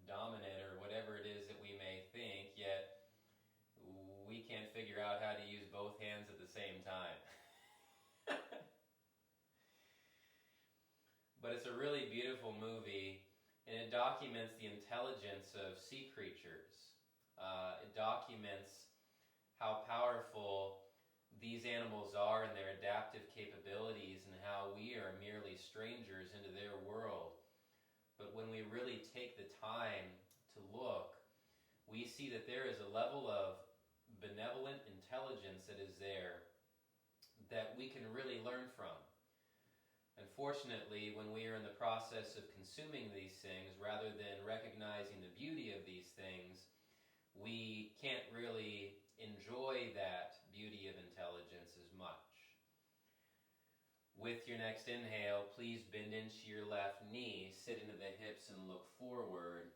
dominant or whatever it is that we may think, yet we can't figure out how to use both hands at the same time. But it's a really beautiful movie, and it documents the intelligence of sea creatures. It documents how powerful these animals are in their adaptive capabilities and how we are merely strangers into their world. But when we really take the time to look, we see that there is a level of benevolent intelligence that is there that we can really learn from. Unfortunately, when we are in the process of consuming these things, rather than recognizing the beauty of these things, we can't really enjoy that beauty of intelligence as much. With your next inhale, please bend into your left knee, sit into the hips and look forward.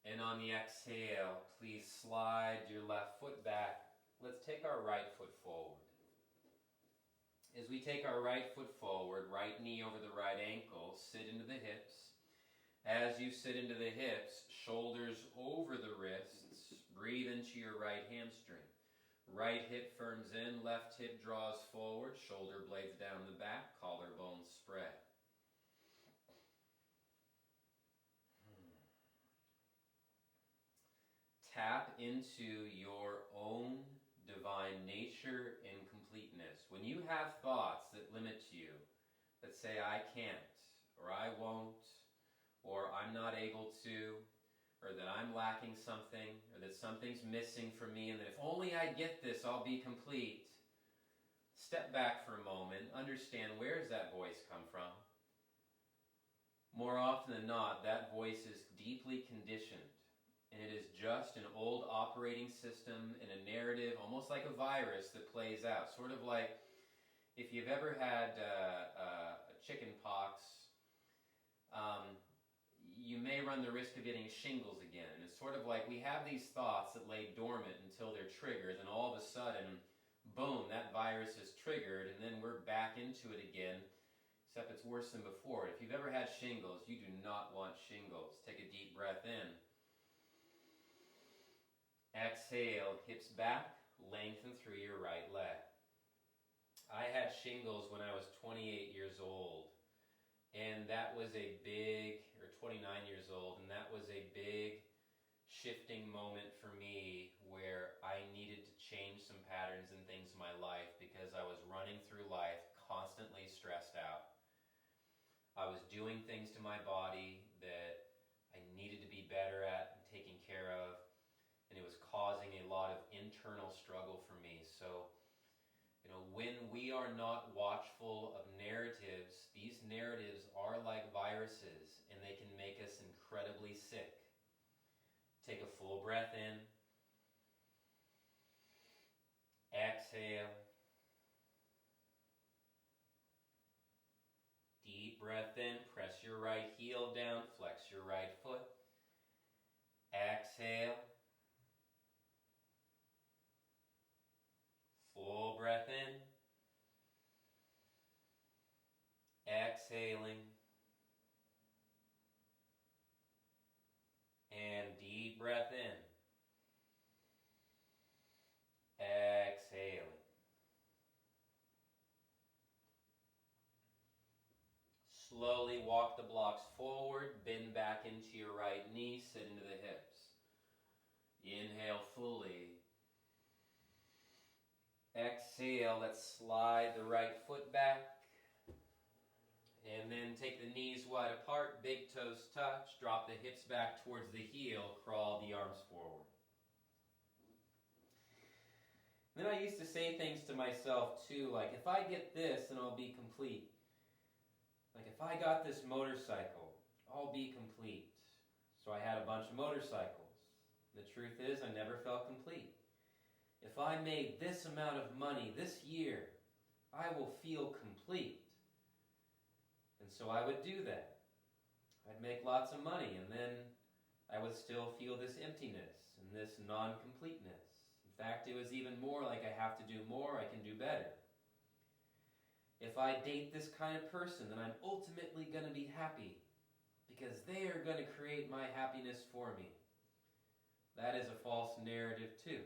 And on the exhale, please slide your left foot back. Let's take our right foot forward. As we take our right foot forward, right knee over the right ankle, sit into the hips. As you sit into the hips, shoulders over the wrists, breathe into your right hamstring. Right hip firms in, left hip draws forward, shoulder blades down the back, collarbones spread. Tap into your own divine nature and completeness. When you have thoughts that limit you, that say, I can't, or I won't, or I'm not able to, or that I'm lacking something, or that something's missing from me, and that if only I get this, I'll be complete. Step back for a moment, understand, where does that voice come from? More often than not, that voice is deeply conditioned. And it is just an old operating system and a narrative, almost like a virus that plays out. Sort of like if you've ever had chicken pox, you may run the risk of getting shingles again. And it's sort of like we have these thoughts that lay dormant until they're triggered, and all of a sudden, boom, that virus is triggered, and then we're back into it again, except it's worse than before. If you've ever had shingles, you do not want shingles. Take a deep breath in. Exhale, hips back, lengthen through your right leg. I had shingles when I was 28 years old, and that was a big, or 29 years old, and that was a big shifting moment for me where I needed to change some patterns and things in my life because I was running through life constantly stressed out. I was doing things to my body that I needed to be better at and taking care of, and it was causing a lot of internal struggle for me. So, when we are not watchful of narratives, these narratives are like viruses, and they can make us incredibly sick. Take a full breath in. Exhale. Deep breath in. Press your right heel down. Flex your right foot. Exhale. Full breath in. Exhaling. And deep breath in. Exhaling. Slowly walk the blocks forward, bend back into your right knee, sit into the hips. Inhale fully. Exhale, let's slide the right foot back. And then take the knees wide apart, big toes touch, drop the hips back towards the heel, crawl the arms forward. Then I used to say things to myself too, like if I get this, then I'll be complete. Like if I got this motorcycle, I'll be complete. So I had a bunch of motorcycles. The truth is, I never felt complete. If I made this amount of money this year, I will feel complete. And so I would do that. I'd make lots of money, and then I would still feel this emptiness and this non-completeness. In fact, it was even more like I have to do more, I can do better. If I date this kind of person, then I'm ultimately going to be happy because they are going to create my happiness for me. That is a false narrative too.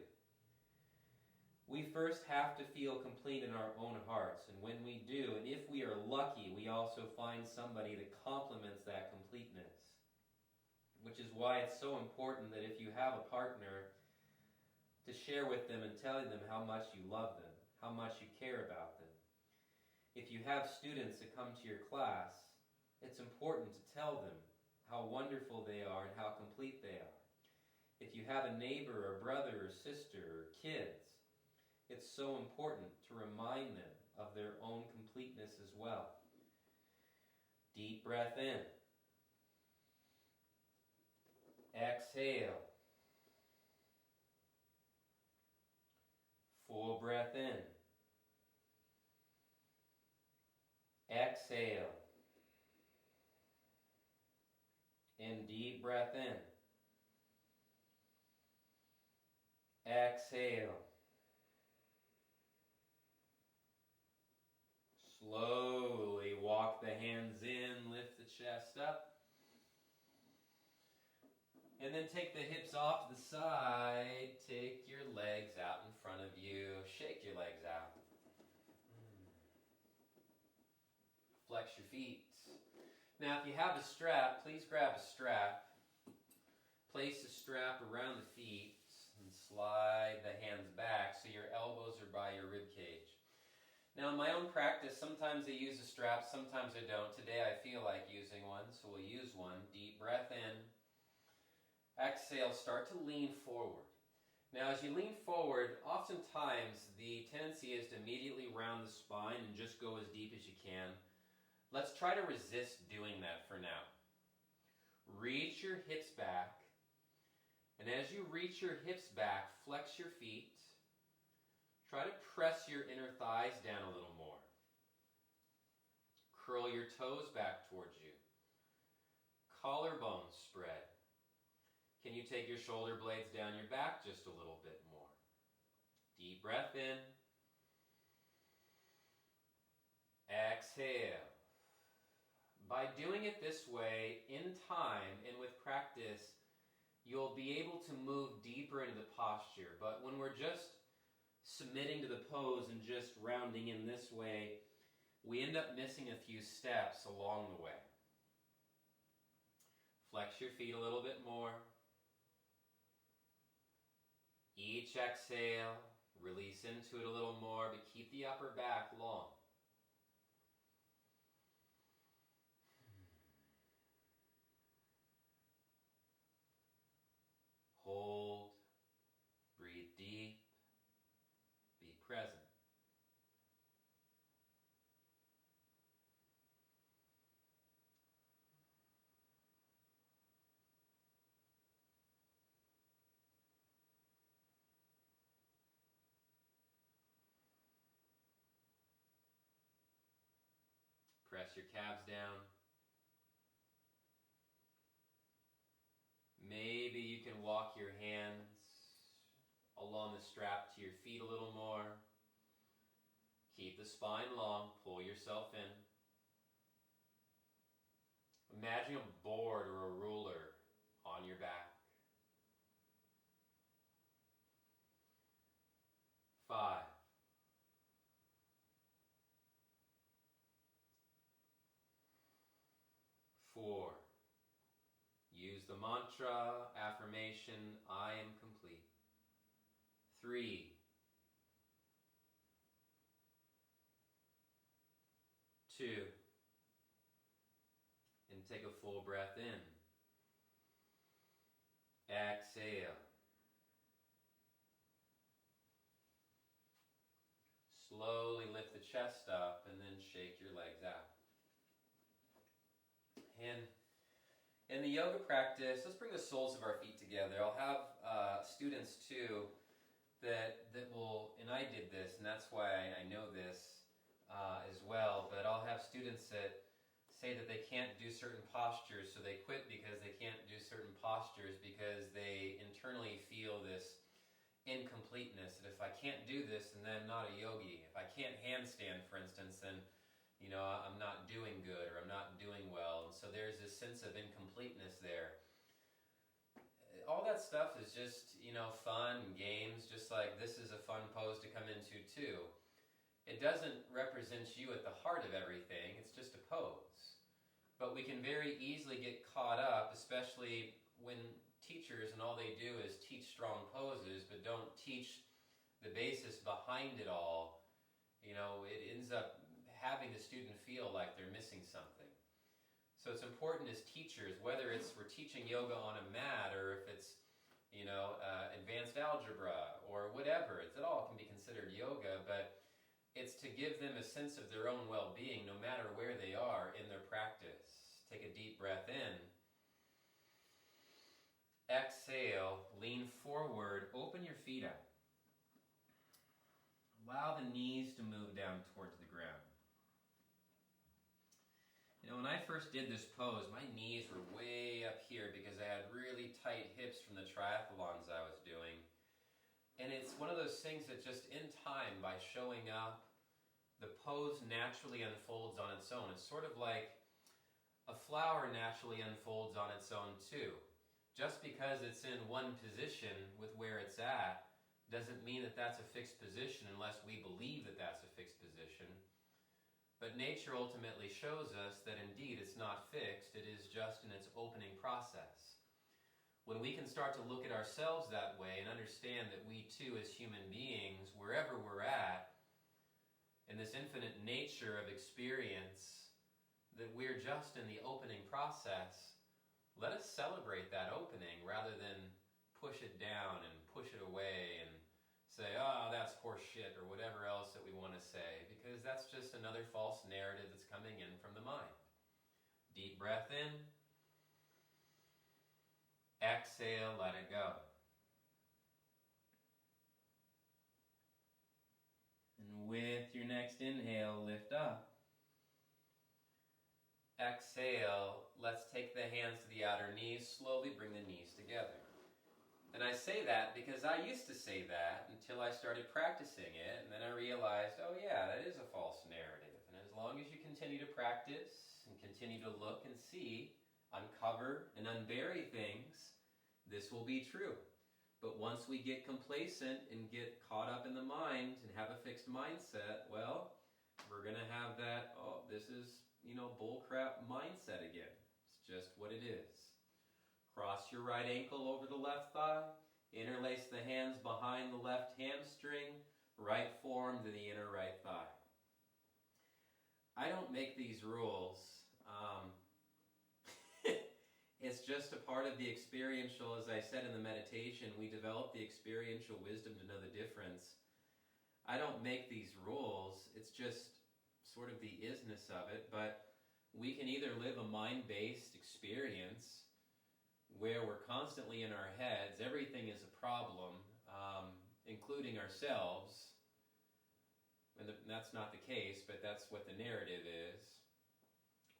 We first have to feel complete in our own hearts, and when we do, and if we are lucky, we also find somebody that complements that completeness. Which is why it's so important that if you have a partner, to share with them and telling them how much you love them, how much you care about them. If you have students that come to your class, it's important to tell them how wonderful they are and how complete they are. If you have a neighbor or brother or sister or kids, it's so important to remind them of their own completeness as well. Deep breath in. Exhale. Full breath in. Exhale. And deep breath in. Exhale. Slowly walk the hands in, lift the chest up. And then take the hips off to the side. Take your legs out in front of you. Shake your legs out. Flex your feet. Now, if you have a strap, please grab a strap. Place the strap around the feet and slide the hands back so your elbows are by your rib cage. Now, in my own practice, sometimes I use a strap, sometimes I don't. Today I feel like using one, so we'll use one. Deep breath in. Exhale, start to lean forward. Now, as you lean forward, oftentimes the tendency is to immediately round the spine and just go as deep as you can. Let's try to resist doing that for now. Reach your hips back, and as you reach your hips back, flex your feet. Try to press your inner thighs down a little more. Curl your toes back towards you. Collarbones spread. Can you take your shoulder blades down your back just a little bit more? Deep breath in. Exhale. By doing it this way, in time and with practice, you'll be able to move deeper into the posture. But when we're just submitting to the pose and just rounding in this way, we end up missing a few steps along the way. Flex your feet a little bit more. Each exhale, release into it a little more, but keep the upper back long. Hold, breathe deep, be present. Press your calves down. Maybe you can walk your hands along the strap to your feet a little more. Keep the spine long, pull yourself in. Imagine a board or a ruler on your back. 5. 4. Use the mantra, affirmation, I am complete. 3. 2. And take a full breath in. Exhale. Slowly lift the chest up and then shake your legs out. And in the yoga practice, let's bring the soles of our feet together. I'll have students too that will, and I did this, and that's why I know this as well, but I'll have students that say that they can't do certain postures, so they quit because they can't do certain postures because they internally feel this incompleteness, that if I can't do this, then I'm not a yogi. If I can't handstand, for instance, then I'm not doing good or I'm not doing well. And so there's this sense of incompleteness there. All that stuff is just, fun and games, just like this is a fun pose to come into too. It doesn't represent you at the heart of everything, it's just a pose. But we can very easily get caught up, especially when teachers and all they do is teach teach strong poses, but don't teach the basis behind it all, it ends up having the student feel like they're missing something. So it's important as teachers, whether we're teaching yoga on a mat or if it's, advanced algebra or whatever, it all can be considered yoga, but it's to give them a sense of their own well-being no matter where they are in their practice. Take a deep breath in. Exhale, lean forward, open your feet up. Allow the knees to move down towards the ground. When I first did this pose, my knees were way up here because I had really tight hips from the triathlons I was doing. And it's one of those things that just in time, by showing up, the pose naturally unfolds on its own. It's sort of like a flower naturally unfolds on its own too. Just because it's in one position with where it's at doesn't mean that that's a fixed position unless we believe that that's a fixed position. But nature ultimately shows us that indeed it's not fixed, it is just in its opening process. When we can start to look at ourselves that way and understand that we too as human beings, wherever we're at, in this infinite nature of experience, that we're just in the opening process, let us celebrate that opening rather than push it down and push it away and say, oh, that's horse shit, or whatever else that we want to say, because that's just another false narrative that's coming in from the mind. Deep breath in. Exhale, let it go. And with your next inhale, lift up. Exhale, let's take the hands to the outer knees, slowly bring the knees together. And I say that because I used to say that until I started practicing it, and then I realized, oh yeah, that is a false narrative. And as long as you continue to practice and continue to look and see, uncover and unbury things, this will be true. But once we get complacent and get caught up in the mind and have a fixed mindset, well, we're going to have that, oh, this is, bullcrap mindset again. It's just what it is. Cross your right ankle over the left thigh. Interlace the hands behind the left hamstring. Right forearm to the inner right thigh. I don't make these rules. It's just a part of the experiential. As I said in the meditation, we develop the experiential wisdom to know the difference. I don't make these rules. It's just sort of the isness of it. But we can either live a mind-based experience where we're constantly in our heads, everything is a problem, including ourselves, and that's not the case, but that's what the narrative is,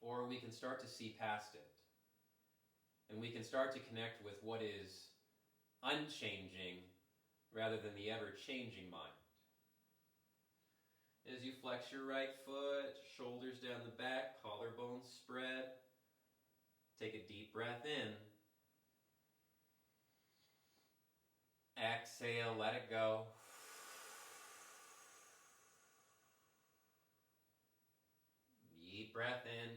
or we can start to see past it, and we can start to connect with what is unchanging rather than the ever-changing mind. As you flex your right foot, shoulders down the back, collarbones spread, take a deep breath in. Exhale, let it go. Deep breath in.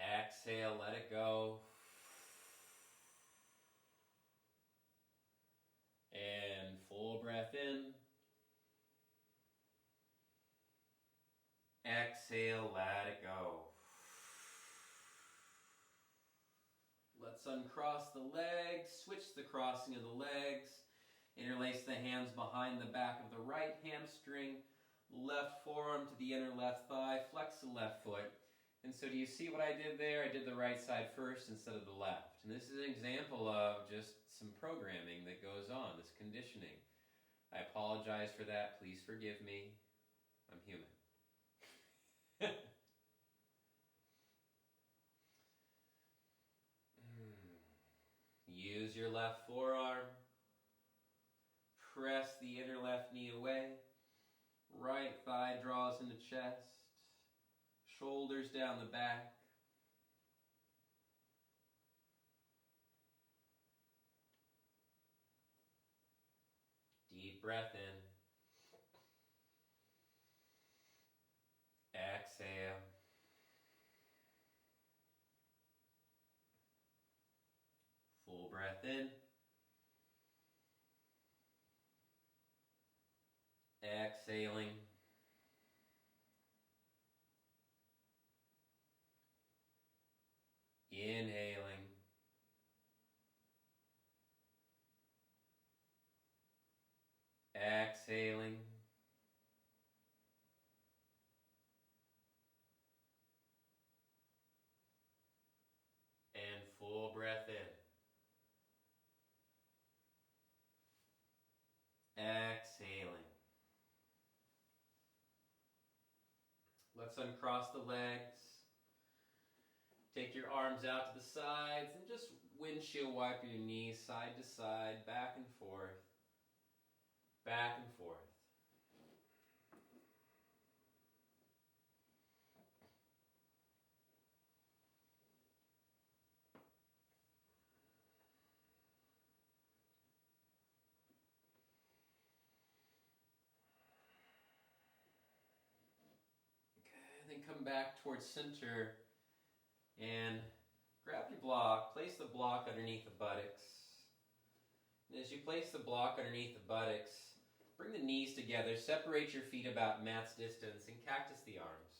Exhale, let it go. And full breath in. Exhale, let it go. Let's uncross the legs, switch the crossing of the legs, interlace the hands behind the back of the right hamstring, left forearm to the inner left thigh, flex the left foot. And so do you see what I did there? I did the right side first instead of the left. And this is an example of just some programming that goes on, this conditioning. I apologize for that. Please forgive me. I'm human. Use your left forearm. Press the inner left knee away. Right thigh draws into chest. Shoulders down the back. Deep breath in. Exhale. breath in. Exhaling. Inhaling. Exhaling. And full breath in. Exhaling. Let's uncross the legs. Take your arms out to the sides and just windshield wipe your knees side to side, back and forth. Back and forth. Then come back towards center and grab your block. Place the block underneath the buttocks. And as you place the block underneath the buttocks, bring the knees together, separate your feet about mat's distance, and cactus the arms.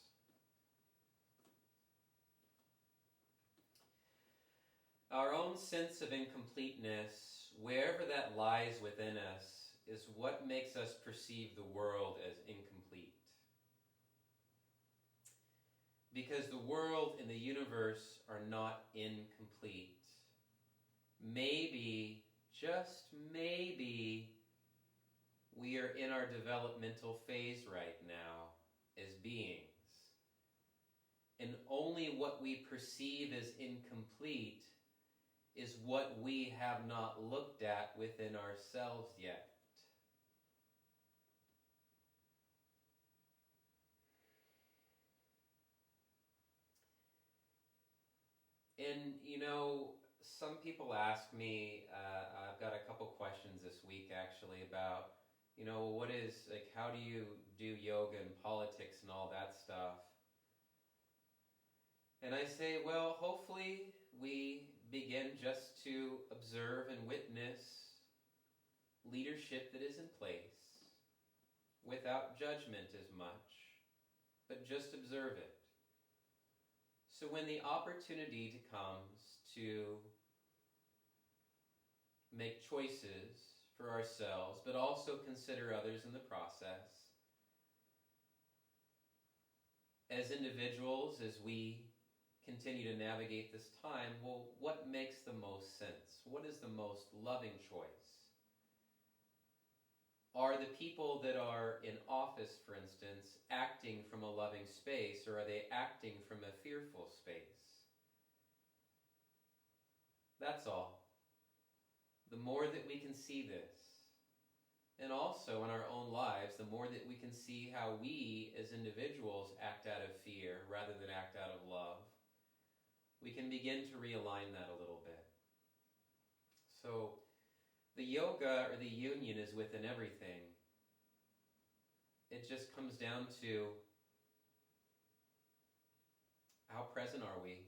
Our own sense of incompleteness, wherever that lies within us, is what makes us perceive the world as incomplete. Because the world and the universe are not incomplete. Maybe, just maybe, we are in our developmental phase right now as beings. And only what we perceive as incomplete is what we have not looked at within ourselves yet. And, some people ask me, I've got a couple questions this week actually about, how do you do yoga and politics and all that stuff? And I say, well, hopefully we begin just to observe and witness leadership that is in place without judgment as much, but just observe it. So when the opportunity comes to make choices for ourselves, but also consider others in the process, as individuals, as we continue to navigate this time, well, what makes the most sense? What is the most loving choice? Are the people that are in office, for instance, acting from a loving space, or are they acting from a fearful space? That's all. The more that we can see this, and also in our own lives, the more that we can see how we as individuals act out of fear rather than act out of love, we can begin to realign that a little bit. So, the yoga or the union is within everything. It just comes down to how present are we?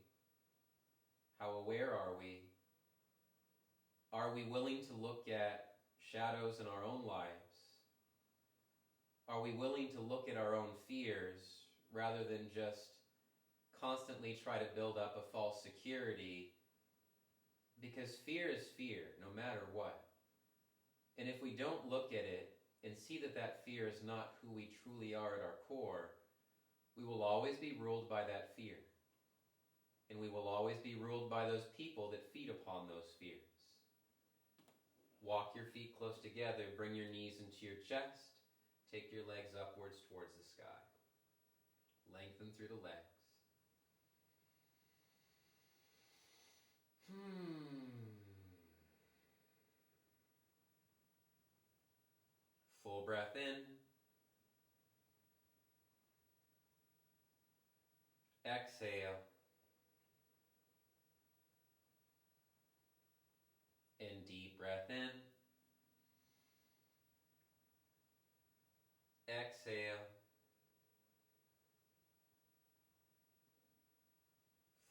How aware are we? Are we willing to look at shadows in our own lives? Are we willing to look at our own fears rather than just constantly try to build up a false security? Because fear is fear, no matter what. And if we don't look at it and see that that fear is not who we truly are at our core, we will always be ruled by that fear. And we will always be ruled by those people that feed upon those fears. Walk your feet close together, bring your knees into your chest, take your legs upwards towards the sky. Lengthen through the legs. Full breath in. Exhale. And deep breath in. Exhale.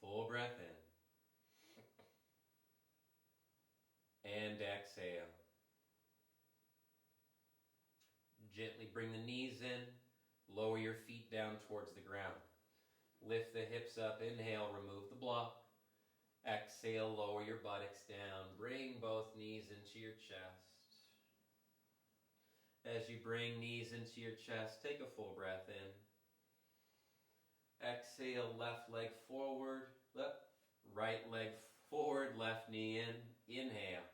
Full breath in. bring the knees in, lower your feet down towards the ground. Lift the hips up, inhale, remove the block. Exhale, lower your buttocks down. Bring both knees into your chest. As you bring knees into your chest, take a full breath in. Exhale, left leg forward, right leg forward, left knee in. Inhale.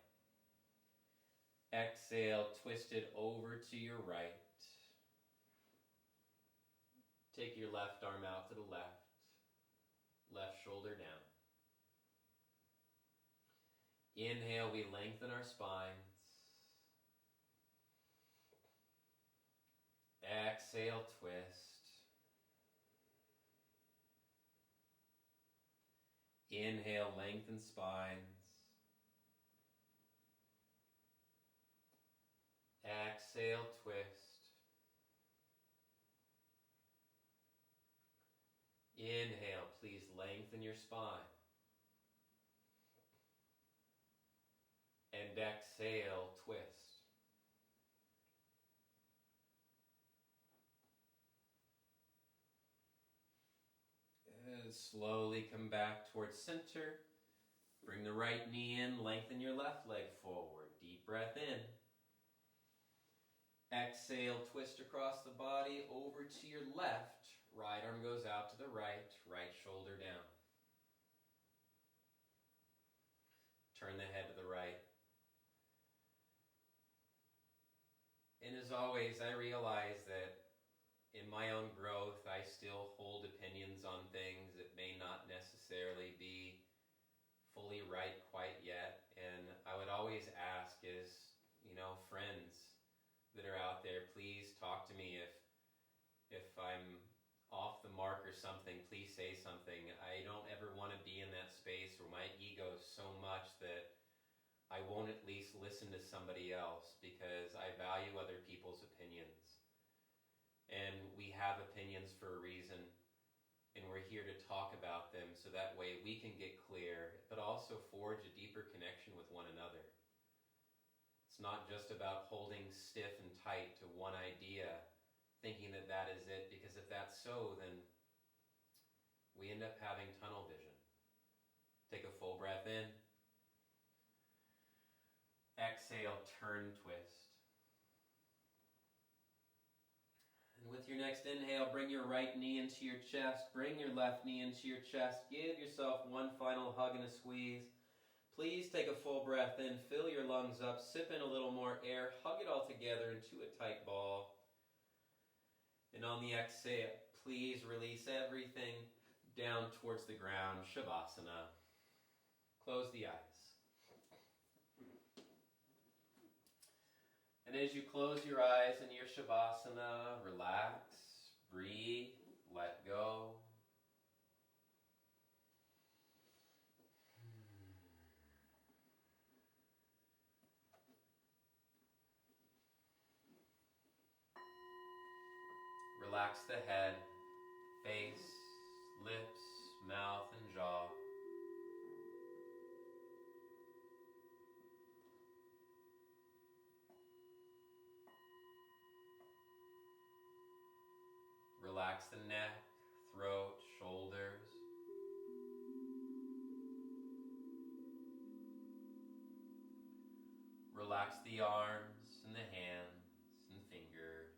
Exhale, twist it over to your right. Take your left arm out to the left. Left shoulder down. Inhale, we lengthen our spines. Exhale, twist. Inhale, lengthen spines. Exhale, twist. Inhale, please lengthen your spine. And exhale, twist. And slowly come back towards center. Bring the right knee in, lengthen your left leg forward. Deep breath in. Exhale, twist across the body over to your left. Right arm goes out to the right, right shoulder down. Turn the head to the right. And as always, I realize that in my own growth, I still hold opinions on things that may not necessarily be fully right quite yet. And I would always ask is, friends that are out there, please talk to me if I'm off the mark or something, please say something. I don't ever want to be in that space where my ego is so much that I won't at least listen to somebody else, because I value other people's opinions. And we have opinions for a reason, and we're here to talk about them so that way we can get clear, but also forge a deeper connection with one another. It's not just about holding stiff and tight to one idea, thinking that that is it, because if that's so, then we end up having tunnel vision. Take a full breath in. Exhale, turn, twist. And with your next inhale, bring your right knee into your chest. Bring your left knee into your chest. Give yourself one final hug and a squeeze. Please take a full breath in. Fill your lungs up. Sip in a little more air. Hug it all together into a tight ball. And on the exhale, please release everything down towards the ground. Shavasana. Close the eyes. And as you close your eyes in your Shavasana, relax, breathe, let go. Relax the head, face, lips, mouth, and jaw. Relax the neck, throat, shoulders. Relax the arms and the hands and fingers.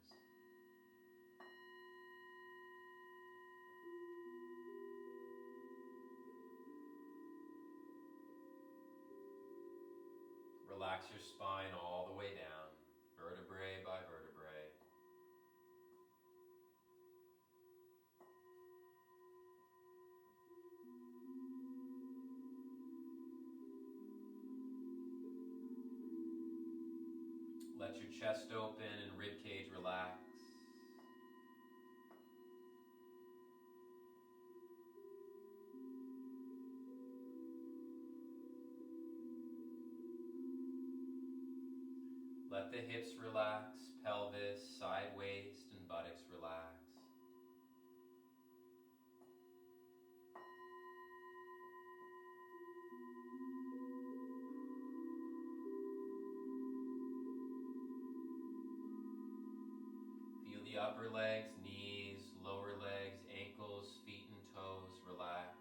Relax your spine all the way down, vertebrae by vertebrae. Let your chest open and ribcage relax. Let the hips relax, pelvis, side waist, and buttocks relax. the upper legs, knees, lower legs, ankles, feet and toes relax.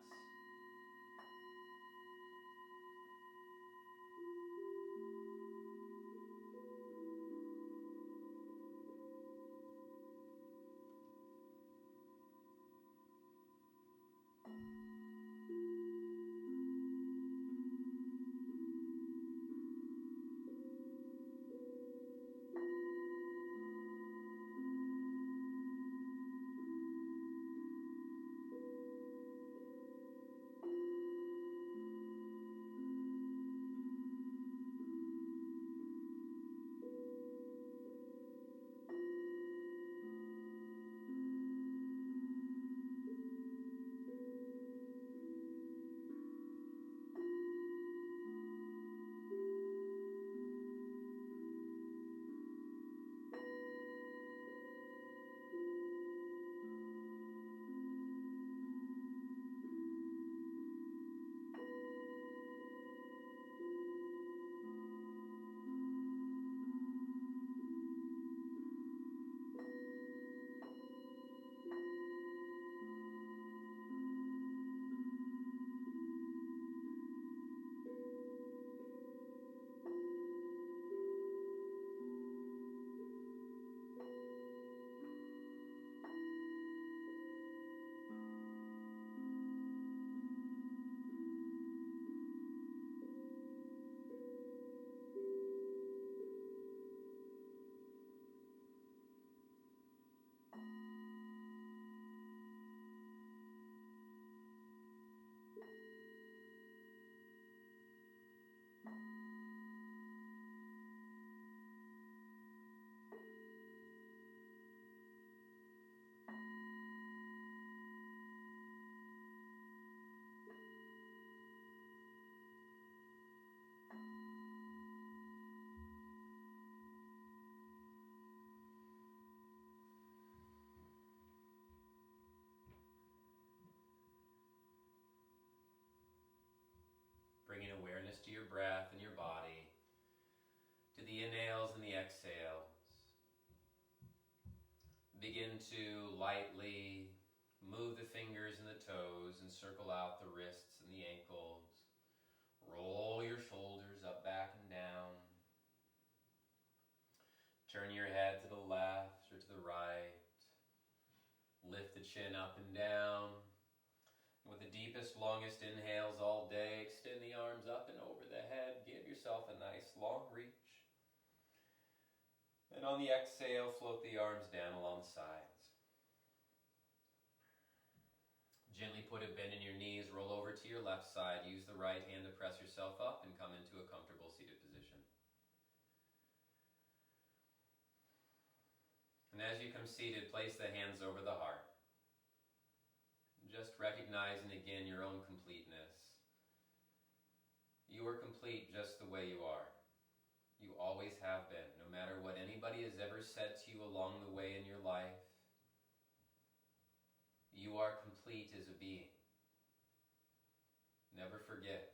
Bringing awareness to your breath and your body, to the inhales and the exhales. Begin to lightly move the fingers and the toes and circle out the wrists and the ankles. Roll your shoulders up, back, and down. Turn your head to the left or to the right. Lift the chin up and down. With the deepest, longest inhales all day, extend the arms up and over the head. Give yourself a nice long reach. And on the exhale, float the arms down along the sides. Gently put a bend in your knees, roll over to your left side. Use the right hand to press yourself up and come into a comfortable seated position. And as you come seated, place the hands over the heart. Just recognizing again your own completeness. You are complete just the way you are. You always have been, no matter what anybody has ever said to you along the way in your life. You are complete as a being. Never forget.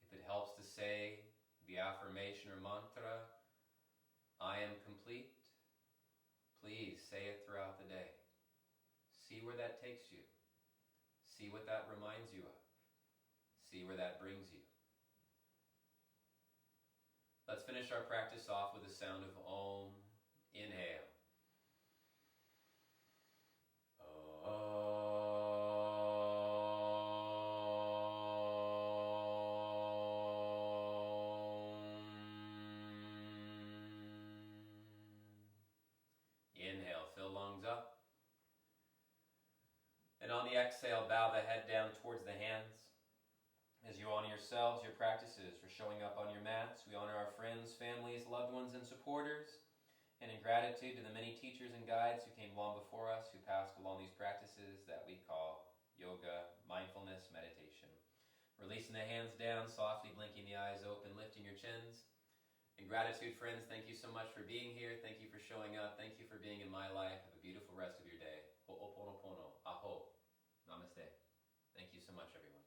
If it helps to say the affirmation or mantra, I am complete, please say it throughout the day. See where that takes you. See what that reminds you of. See where that brings you. Let's finish our practice off with the sound of Om. Inhale. Inhale, fill lungs up. And on the exhale, bow the head down towards the hands. As you honor yourselves, your practices, for showing up on your mats, we honor our friends, families, loved ones, and supporters. And in gratitude to the many teachers and guides who came long before us, who passed along these practices that we call yoga, mindfulness, meditation. Releasing the hands down, softly blinking the eyes open, lifting your chins. In gratitude, friends, thank you so much for being here. Thank you for showing up. Thank you for being in my life. Have a beautiful rest of your day. Ho'oponopono. Aho. Namaste. Thank you so much, everyone.